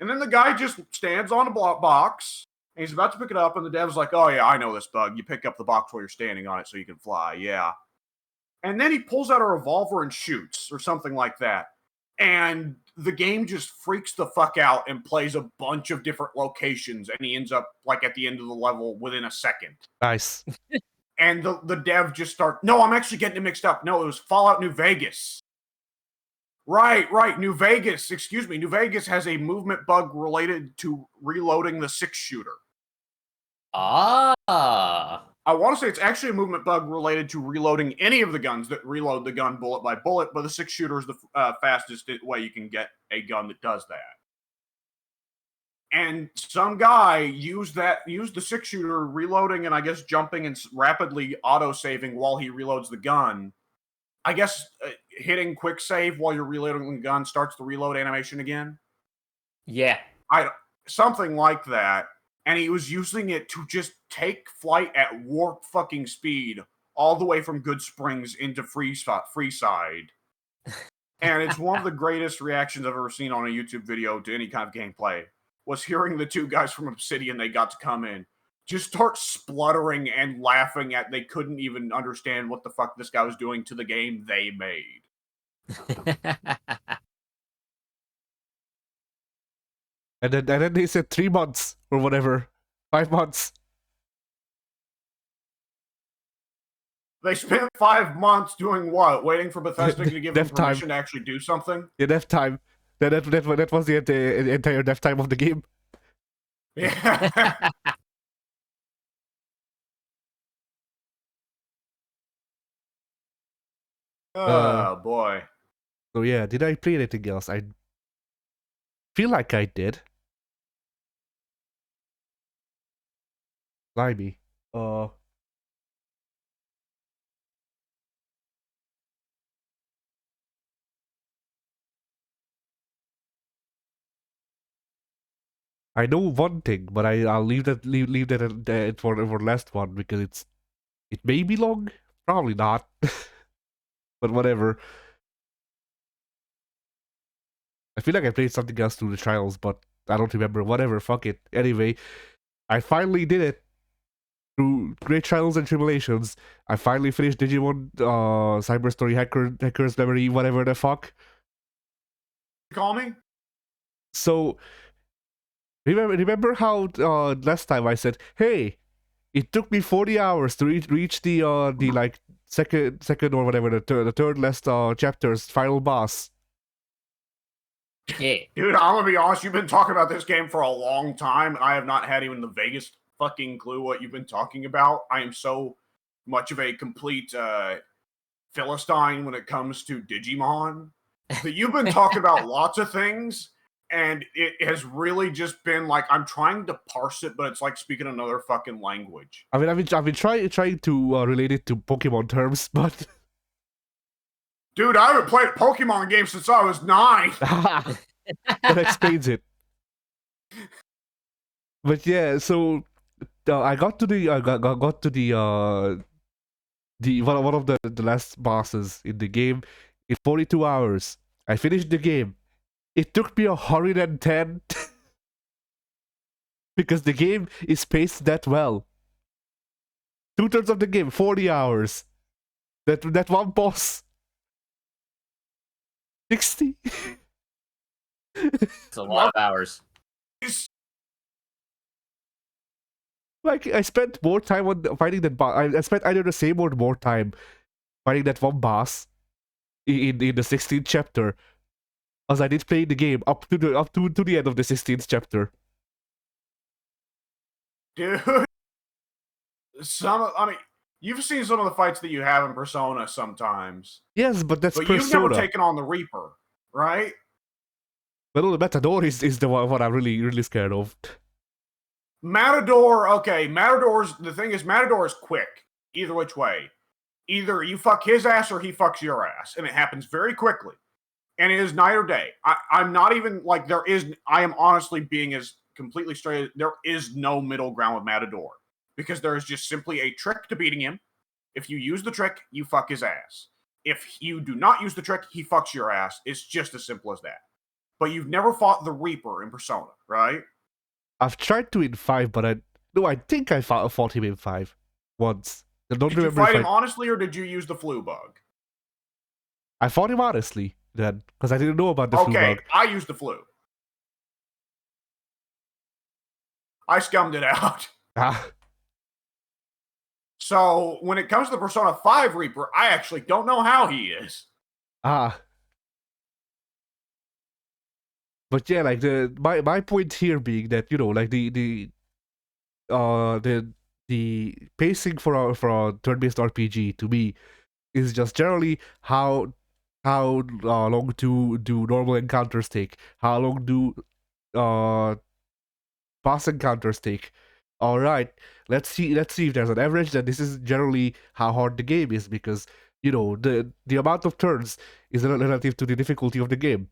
And then the guy just stands on a box, and he's about to pick it up, and the dev's like, oh yeah, I know this bug. You pick up the box while you're standing on it so you can fly, yeah. And then he pulls out a revolver and shoots, or something like that. And the game just freaks the fuck out and plays a bunch of different locations, and he ends up, like, at the end of the level within a second. Nice. And the dev just starts, no, I'm actually getting it mixed up. No, it was Fallout New Vegas. Right. New Vegas, excuse me. New Vegas has a movement bug related to reloading the 6-shooter. Ah. I want to say it's actually a movement bug related to reloading any of the guns that reload the gun bullet by bullet, but the 6-shooter is the fastest way you can get a gun that does that. And some guy used the 6-shooter reloading and I guess jumping and rapidly auto-saving while he reloads the gun. I guess hitting quick save while you're reloading the gun starts the reload animation again. Yeah. Something like that. And he was using it to just take flight at warp fucking speed all the way from Good Springs into Freeside. And it's one of the greatest reactions I've ever seen on a YouTube video to any kind of gameplay, was hearing the two guys from Obsidian they got to come in just start spluttering and laughing at they couldn't even understand what the fuck this guy was doing to the game they made. And then they said 3 months or whatever. 5 months. They spent 5 months doing what? Waiting for Bethesda to give them permission to actually do something? Yeah, dev time. That was the entire dev time of the game. Yeah. Oh, boy. So yeah, did I play anything else? I feel like I did. Blimey. I know one thing, but I'll leave that for last one because it may be long, probably not, but whatever. I feel like I played something else through the trials, but I don't remember. Whatever, fuck it. Anyway, I finally did it through great trials and tribulations. I finally finished Digimon Cyber Story Hacker's Memory, whatever the fuck. Call me? So remember how last time I said, hey, it took me 40 hours to reach the like second or whatever the third last chapter's final boss. Yeah. Dude, I'm gonna be honest, you've been talking about this game for a long time, and I have not had even the vaguest fucking clue what you've been talking about. I am so much of a complete Philistine when it comes to Digimon that you've been talking about lots of things, and it has really just been like I'm trying to parse it, but it's like speaking another fucking language. I mean, I've been trying to relate it to Pokemon terms, but dude, I haven't played a Pokemon game since I was 9. That explains it. But yeah, so I got to the one of the last bosses in the game in 42 hours. I finished the game. It took me 110 because the game is paced that well. 2/3 of the game, 40 hours. That one boss, 60. It's a lot of hours. Like, I spent more time on fighting that boss. I spent either the same or more time fighting that one boss in the 16th chapter as I did play the game up to the end of the 16th chapter. Dude, I mean, you've seen some of the fights that you have in Persona sometimes. Yes, but that's But Persona. you've never taken on the Reaper, right? Well, the Matador is the one I'm really scared of. Matador, okay, the thing is, Matador is quick, either which way. Either you fuck his ass or he fucks your ass, and it happens very quickly. And it is night or day. I'm not even, like, I am honestly being as completely straight, there is no middle ground with Matador. Because there is just simply a trick to beating him. If you use the trick, you fuck his ass. If you do not use the trick, he fucks your ass. It's just as simple as that. But you've never fought the Reaper in Persona, right? I've tried to in 5, but I think I fought him in 5 once. I don't Did you remember fight him honestly, or did you use the flu bug? I fought him honestly then, because I didn't know about the flu bug. Okay, I used the flu. I scummed it out. Ah, So when it comes to the Persona 5 Reaper, I actually don't know how he is. ah. But yeah, like my point here being that, you know, like the pacing for a turn-based RPG to me is just generally how long do normal encounters take? How long do boss encounters take? All right, let's see if there's an average. Then this is generally how hard the game is, because you know the amount of turns is relative to the difficulty of the game.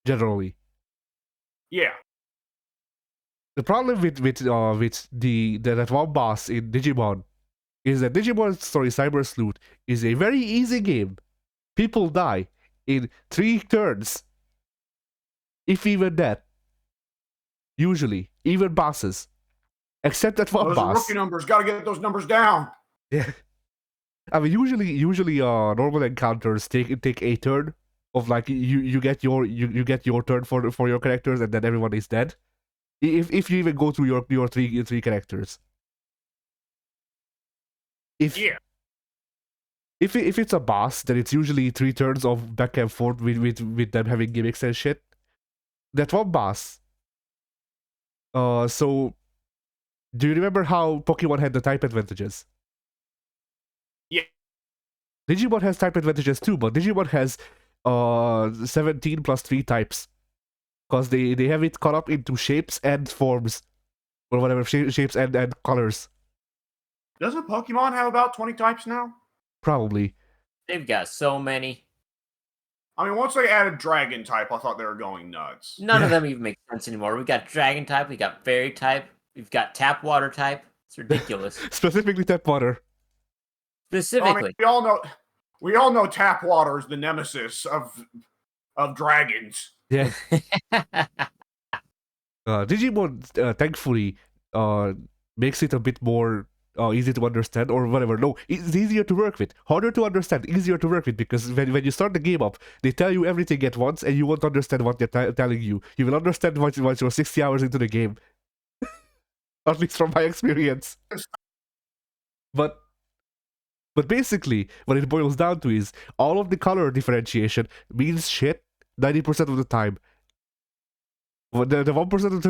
Generally, Yeah. the problem with that one boss in Digimon is that Digimon Story Cyber Sleuth is a very easy game. People die in 3 turns, if even that. Usually, even bosses, except that one Those are boss. rookie numbers. Got to get those numbers down. Yeah, I mean, usually, normal encounters take a turn of like you get your turn for your characters, and then everyone is dead. If you even go through your three characters. Yeah. If it's a boss, then it's usually 3 turns of back and forth with them having gimmicks and shit. That one boss. So do you remember how Pokemon had the type advantages? Yeah. Digimon has type advantages too, but Digimon has 17 plus 3 types. Because they have it cut up into shapes and forms. Or whatever, shapes and colors. Doesn't Pokemon have about 20 types now? Probably. They've got so many. I mean, once they added Dragon type, I thought they were going nuts. None of them even make sense anymore. We got Dragon type, we got Fairy type, we've got Tap Water type. It's ridiculous. Specifically tap water. Specifically. I mean, we all know tap water is the nemesis of dragons. Yeah. Digimon, thankfully, makes it a bit more easy to understand, or whatever. No, it's easier to work with. Harder to understand, easier to work with, because when you start the game up, they tell you everything at once, and you won't understand what they're telling you. You will understand once you're 60 hours into the game. At least from my experience. But basically, what it boils down to is all of the color differentiation means shit 90% of the time. The 1% of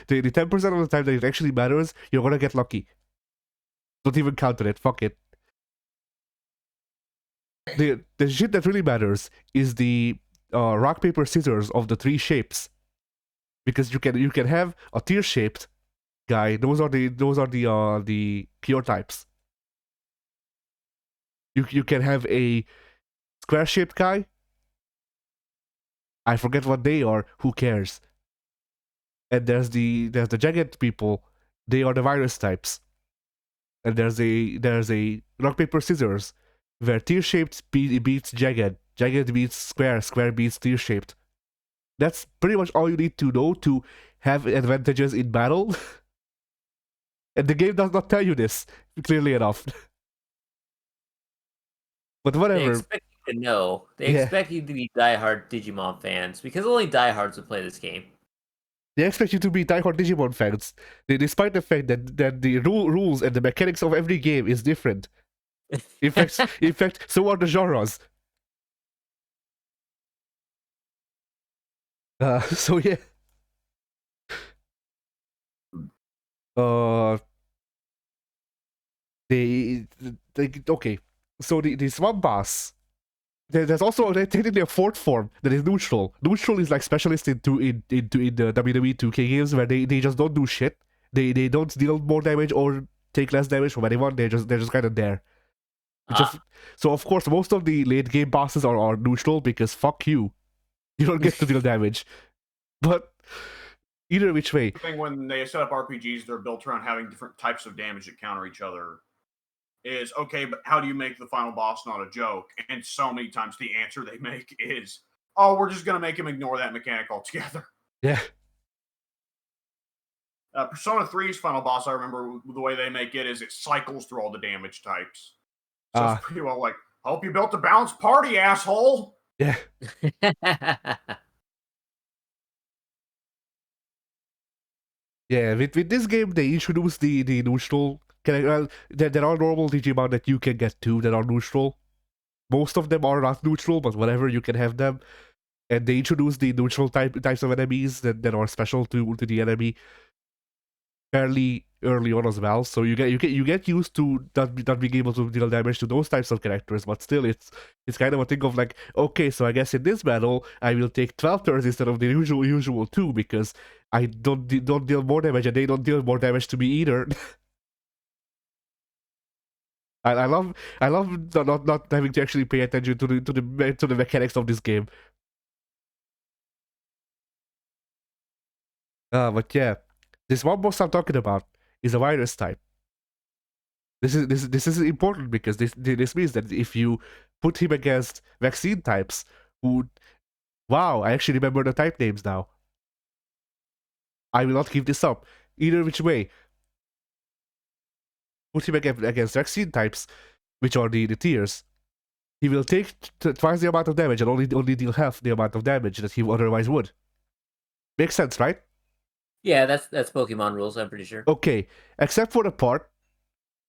the 10% of the time that it actually matters, you're gonna get lucky. Don't even count on it. Fuck it. The shit that really matters is the rock paper scissors of the 3 shapes, because you can have a tear shaped guy. Those are the pure types. You can have a square shaped guy. I forget what they are. Who cares? And there's the jagged people. They are the virus types. And there's a rock paper scissors where tear shaped beats jagged, jagged beats square, square beats tear shaped. That's pretty much all you need to know to have advantages in battle. And the game does not tell you this clearly enough. But whatever. They expect you to know. They expect you to be diehard Digimon fans, because only diehards would play this game. They expect you to be diehard Digimon fans, despite the fact that the rules and the mechanics of every game is different. In fact, so are the genres. So yeah. Uh, okay. So the swamp boss. There's also technically a fourth form that is neutral. Neutral is like specialist in the WWE 2K games where they just don't do shit. They don't deal more damage or take less damage from anyone. They're just kind of there. So of course most of the late game bosses are neutral because fuck you. You don't get to deal damage. But either which way. The thing when they set up RPGs, they're built around having different types of damage that counter each other. Is okay, but how do you make the final boss not a joke? And so many times the answer they make is, oh, we're just going to make him ignore that mechanic altogether. Yeah. Persona 3's final boss, I remember the way they make it is it cycles through all the damage types. So it's pretty well like, hope you built a balanced party, asshole. Yeah. Yeah, with this game, they introduced the neutral. There are normal Digimon that you can get to that are neutral. Most of them are not neutral, but whatever, you can have them. And they introduced the neutral types of enemies that are special to the enemy fairly early on as well. So you get used to not being able to deal damage to those types of characters, but still it's kind of a thing of like, okay, so I guess in this battle I will take 12 turns instead of the usual 2 because I don't deal more damage and they don't deal more damage to me either. I love not having to actually pay attention to the mechanics of this game. But yeah, this one boss I'm talking about is a virus type. This is important because this means that if you put him against vaccine types, wow, I actually remember the type names now. I will not give this up. Either which way, put him against vaccine types, which are the tiers. He will take twice the amount of damage and only deal half the amount of damage that he otherwise would. Makes sense, right? Yeah, that's Pokemon rules, I'm pretty sure. Okay, except for the part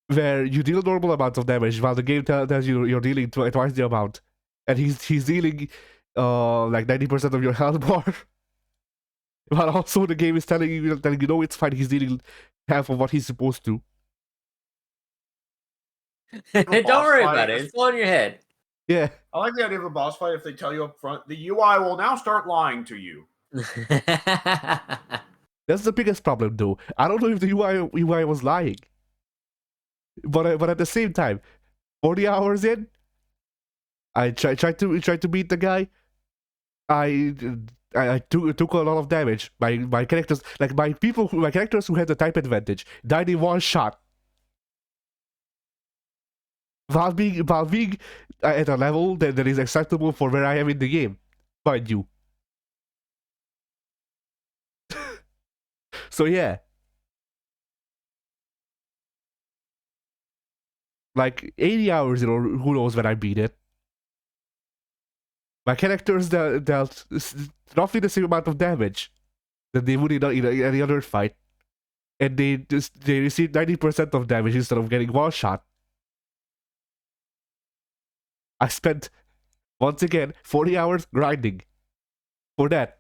where you deal normal amounts of damage while the game tells you you're dealing twice the amount, and he's dealing like 90% of your health bar. But also the game is telling you no, it's fine, he's dealing half of what he's supposed to. Don't worry about it. It's all in your head. Yeah. I like the idea of a boss fight if they tell you up front, the UI will now start lying to you. That's the biggest problem though. I don't know if the UI was lying. But at the same time, 40 hours in, I tried to beat the guy. I took a lot of damage. My characters, like my characters who had the type advantage, died in one shot. While being at a level that is acceptable for where I am in the game, mind you. So yeah. Like 80 hours, who knows when I beat it. My characters dealt roughly the same amount of damage that they would in any other fight. And they received 90% of damage instead of getting one shot. I spent, once again, 40 hours grinding for that.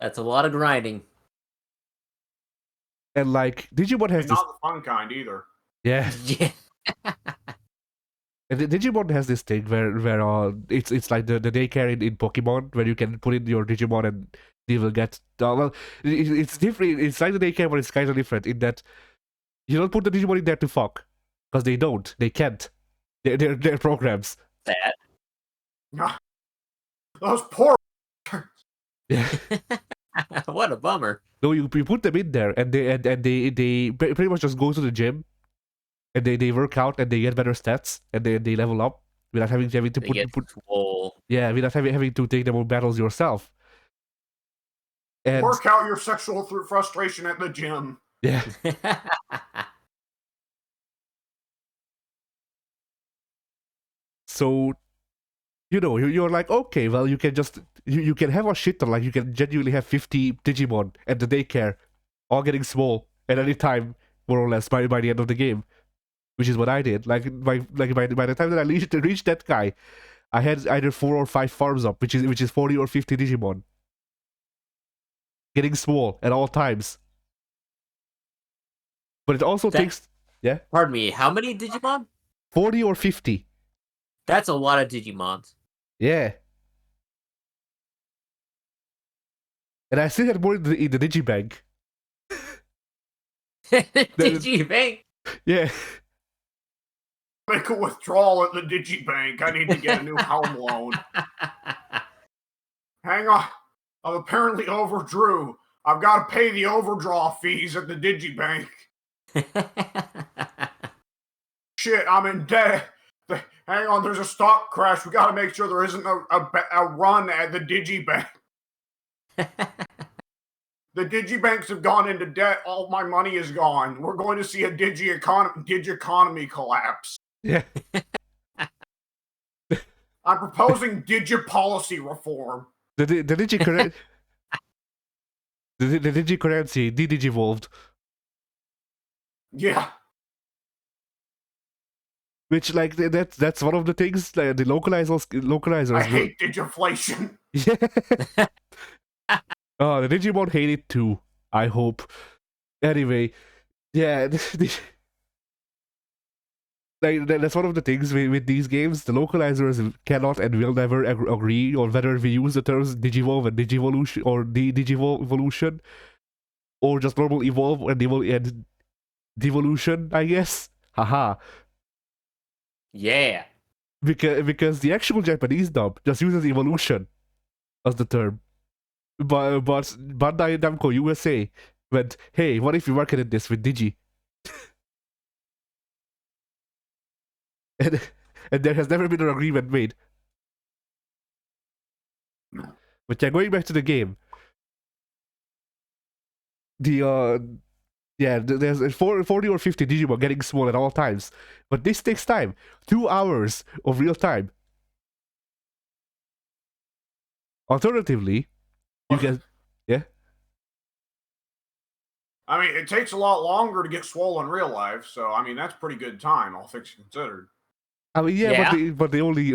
That's a lot of grinding. And like, Digimon has not the fun kind either. Yeah. Yeah. And Digimon has this thing where it's like the daycare in Pokemon where you can put in your Digimon and they will get well. It's different. It's like the daycare, but it's kind of different in that you don't put the Digimon in there to fuck because they don't. They can't. They're programs. That. Those poor. Yeah. What a bummer. No, you put them in there and they pretty much just go to the gym. And they work out and they get better stats and they level up without having to put yeah, without having to take them on battles yourself. And work out your sexual frustration at the gym. Yeah. So you're like, okay, well, you can just you can have a shit ton, like you can genuinely have 50 Digimon at the daycare, all getting small at any time, more or less, by the end of the game, which is what I did. By the time that I reached that guy, I had either 4 or 5 farms up, which is 40 or 50 Digimon, getting small at all times. But it also takes, yeah. Pardon me. How many Digimon? 40 or 50. That's a lot of Digimons. Yeah. And I still had more in the Digibank. Digibank. Yeah. Make a withdrawal at the Digibank. I need to get a new home loan. Hang on. I've apparently overdrew. I've got to pay the overdraw fees at the Digibank. Shit, I'm in debt. Hang on, there's a stock crash. We got to make sure there isn't a run at the Digibank. The Digibanks have gone into debt. All my money is gone. We're going to see a Digi-economy collapse. Yeah. I'm proposing Digi-policy reform. The Digi-currency, the Digi-currency de-Digivolved. Yeah. Which, like, that's one of the things, the localizers. I hate digiflation. Yeah. Oh, the Digimon hate it too, I hope. Anyway, yeah, that's one of the things with these games. The localizers cannot and will never agree on whether we use the terms Digivolve and Digivolution, or Digivolution, or just normal Evolve and Devolution, I guess. Haha. Yeah. Because the actual Japanese dub just uses evolution as the term. But Bandai Namco USA went, hey, what if we marketed this with Digi? and there has never been an agreement made. But yeah, going back to the game. There's 40 or 50 Digimon getting small at all times. But this takes time. 2 hours of real time. Alternatively, you can... Yeah? I mean, it takes a lot longer to get swollen in real life, so, I mean, that's pretty good time, all things considered. I mean, yeah. But they don't really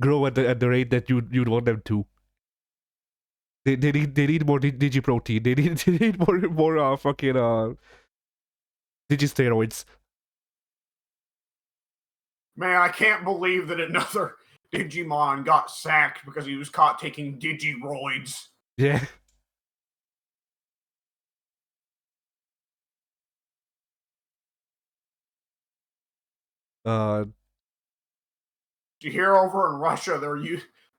grow at the rate that you'd want them to. They need more Digi-protein. They need more fucking Digi-steroids. Man, I can't believe that another Digimon got sacked because he was caught taking Digi-Roids. Yeah. Did you hear over in Russia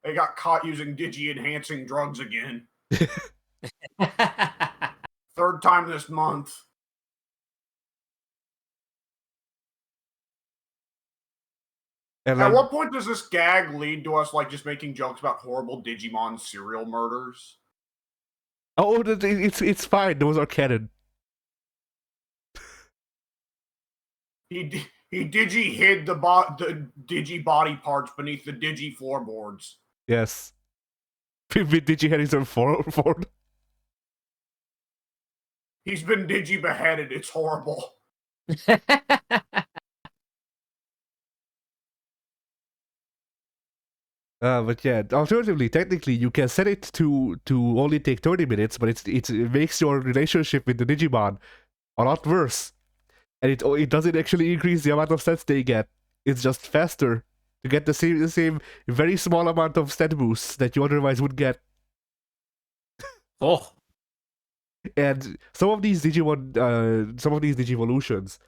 they got caught using Digi-enhancing drugs again. 3rd time this month. And At what point does this gag lead to us, like, just making jokes about horrible Digimon serial murders? Oh, it's fine. Those are canon. He Digi hid the Digi body parts beneath the Digi floorboards. Yes. With Digi had his own forward. He's been Digi beheaded. It's horrible. But yeah, alternatively, technically, you can set it to only take 30 minutes, but it makes your relationship with the Digimon a lot worse. And it doesn't actually increase the amount of stats they get. It's just faster to get the same very small amount of stat boosts that you otherwise would get. Oh. And some of these Digivolutions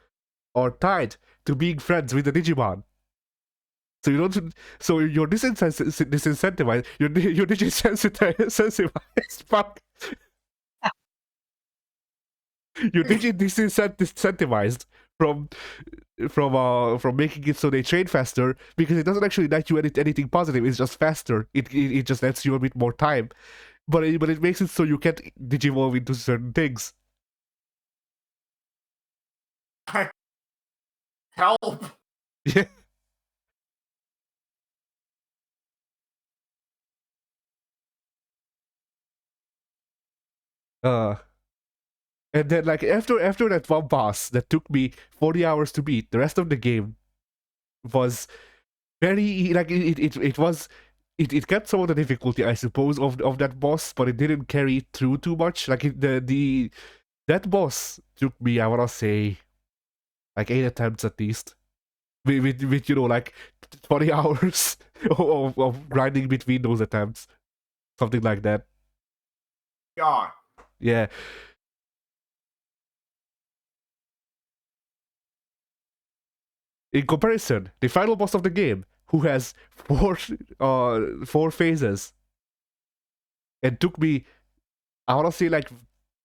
are tied to being friends with the Digimon. So you don't. So you're disincentivized. You're desensitized. Fuck. You're disincentivized from making it so they train faster, because it doesn't actually let you anything positive. It's just faster. It just lets you a bit more time, but it makes it so you can't digivolve into certain things. Help! Yeah. Uh, and then like after that one boss that took me 40 hours to beat, the rest of the game was very like it was it kept some of the difficulty, I suppose, of that boss, but it didn't carry it through too much. Like the that boss took me, I wanna say, like 8 attempts at least. With you know, like 20 hours of grinding between those attempts. Something like that. God. Yeah. In comparison, the final boss of the game, who has four phases, and took me, I wanna say, like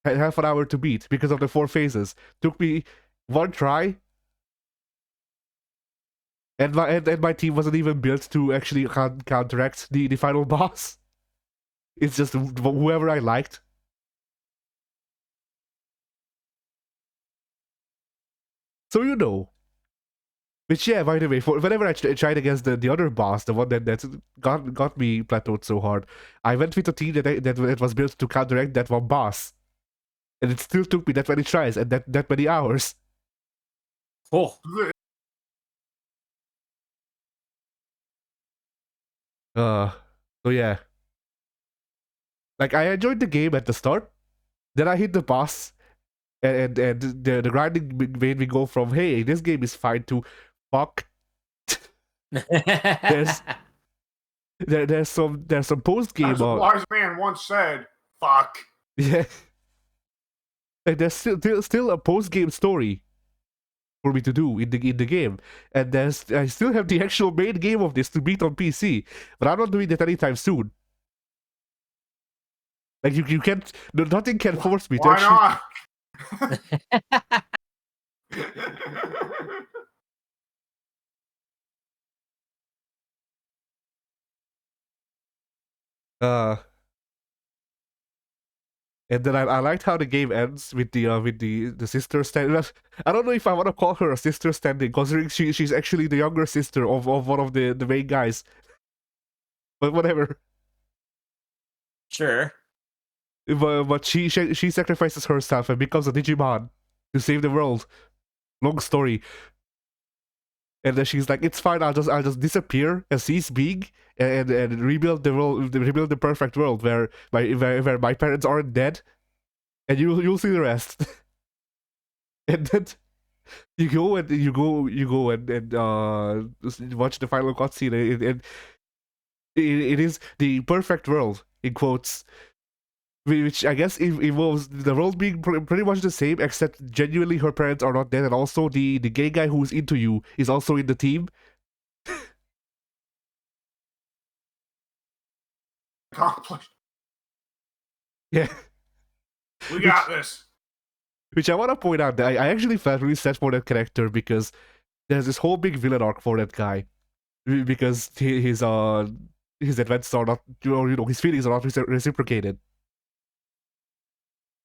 half an hour to beat because of the 4 phases. Took me one try, and my team wasn't even built to actually counteract the final boss. It's just whoever I liked. So you know. Which, yeah, by the way, for whenever I tried against the other boss, the one that got me plateaued so hard, I went with a team that was built to counteract that one boss, and it still took me that many tries and that many hours. Oh, So yeah, like I enjoyed the game at the start, then I hit the boss, and the grinding made me go from hey, this game is fine to fuck. There's there's some post game. As a wise man once said, "Fuck." Yeah. Like there's still a post game story for me to do in the game, and I still have the actual main game of this to beat on PC, but I'm not doing that anytime soon. Like you can't, nothing can force me to actually. Why not? And then I liked how the game ends with the sister standing. I don't know if I want to call her a sister standing, considering she's actually the younger sister of one of the main guys. But whatever. sure. But she sacrifices herself and becomes a Digimon to save the world. Long story. And then she's like, "It's fine. I'll just disappear and cease being and rebuild the world, rebuild the perfect world where my parents aren't dead, and you'll see the rest." And then you go and watch the final cutscene, and it is the perfect world in quotes, which I guess involves the world being pretty much the same, except genuinely her parents are not dead, and also the gay guy who's into you is also in the team. Accomplished. Yeah. We got this. Which I want to point out that I actually felt really sad for that character, because there's this whole big villain arc for that guy, because his adventures are not, his feelings are not reciprocated.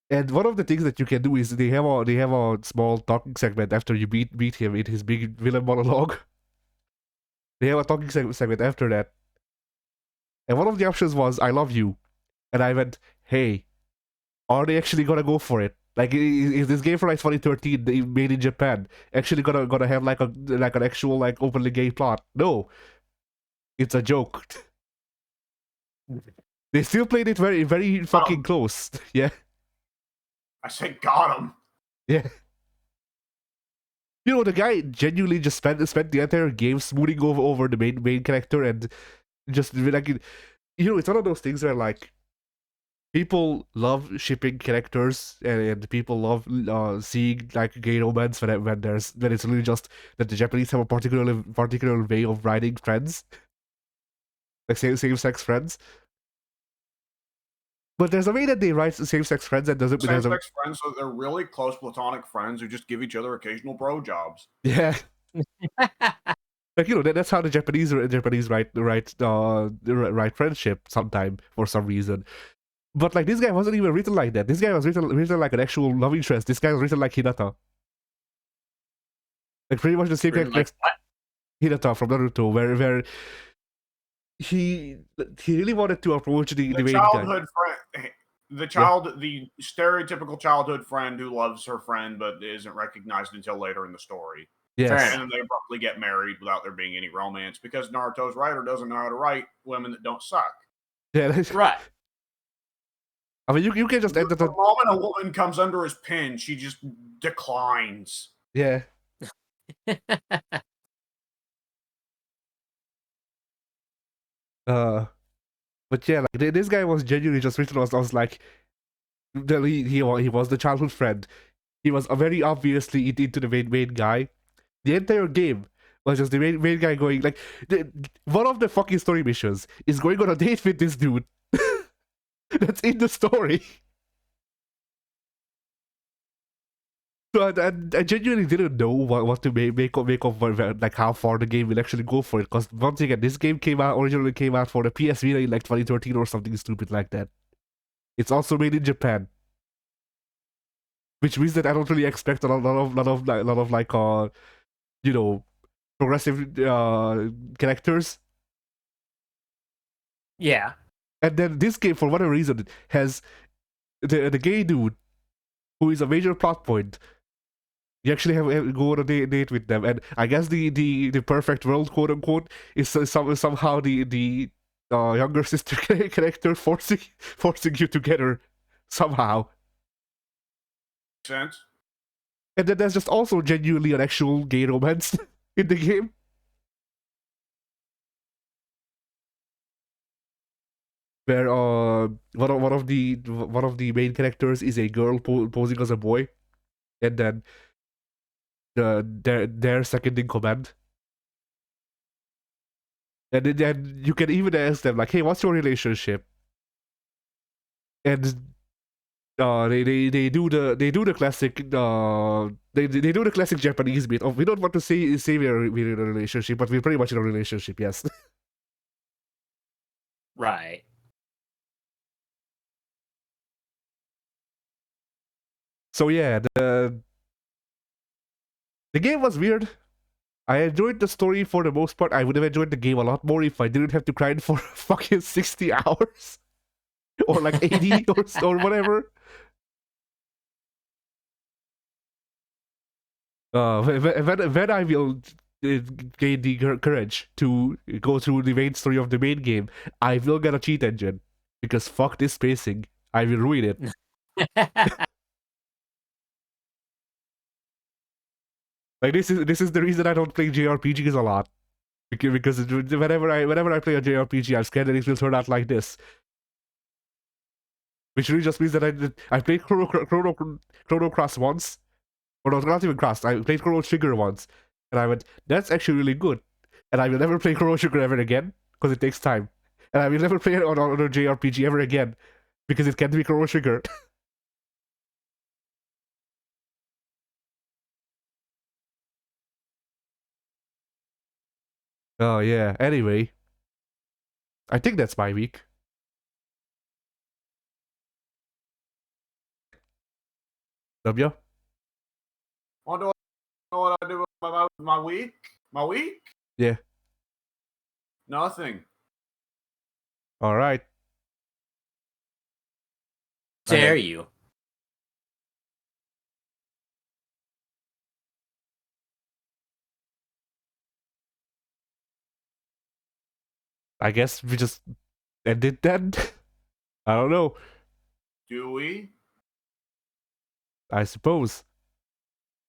And one of the things that you can do is they have a small talking segment after you beat him in his big villain monologue. They have a talking segment after that, and one of the options was "I love you," and I went, "Hey, are they actually gonna go for it? Like, is this game from like 2013 made in Japan actually gonna have like an actual like openly gay plot? No, it's a joke." They still played it very very fucking close. Yeah. I said, got him. Yeah. The guy genuinely just spent the entire game smoothing over the main character, and just like, it's one of those things where like people love shipping characters, and people love seeing like gay romance when it's really just that the Japanese have a particular way of writing friends, like same sex friends. But there's a way that they write same-sex friends that doesn't... Same-sex friends, so they're really close platonic friends who just give each other occasional bro jobs. Yeah. Like, that's how the Japanese write friendship sometime, for some reason. But like, this guy wasn't even written like that. This guy was written like an actual love interest. This guy was written like Hinata. Like, pretty much the same character. Hinata from Naruto, where he really wanted to approach the main guy. Childhood friend, the stereotypical childhood friend who loves her friend but isn't recognized until later in the story. Yes. And then they abruptly get married without there being any romance because Naruto's writer doesn't know how to write women that don't suck. Yeah, Right. I mean, you can just end The moment a woman comes under his pin, she just declines. Yeah. But yeah, like this guy was genuinely just written. I was like, he was the childhood friend. He was very obviously into the main guy. The entire game was just the main guy going like, one of the fucking story missions is going on a date with this dude. That's in the story. So I genuinely didn't know what to make of like how far the game will actually go for it. Because once again, this game originally came out for the PS Vita in like 2013 or something stupid like that. It's also made in Japan, which means that I don't really expect a lot of like you know, progressive characters. Yeah. And then this game, for whatever reason, has the gay dude who is a major plot point. You actually have go on a date with them, and I guess the perfect world, quote unquote, is somehow the younger sister character forcing you together somehow. Sense. And then there's just also genuinely an actual gay romance in the game. Where one of the main characters is a girl posing as a boy, and then their second in command. And then you can even ask them like, "Hey, what's your relationship?" And they do the classic they do the classic Japanese bit of, we don't want to say we're in a relationship, but we're pretty much in a relationship, yes. Right. So yeah, the game was weird. I enjoyed the story for the most part. I would have enjoyed the game a lot more if I didn't have to grind for fucking 60 hours. Or like 80 or whatever. When I will gain the courage to go through the main story of the main game, I will get a cheat engine. Because fuck this spacing. I will ruin it. Like this is the reason I don't play JRPGs a lot. Because whenever I play a JRPG, I'm scared that it will turn out like this. Which really just means that I played Chrono Cross once. Or not even Cross, I played Chrono Trigger once. And I went, that's actually really good. And I will never play Chrono Trigger ever again, because it takes time. And I will never play it on a JRPG ever again, because it can't be Chrono Trigger. Oh yeah, anyway. I think that's my week. W? What do I know what I do with my week? My week? Yeah. Nothing. Alright. Dare you? I guess we just ended then? I don't know. Do we? I suppose.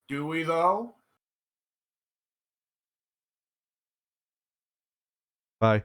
Do we though? Bye.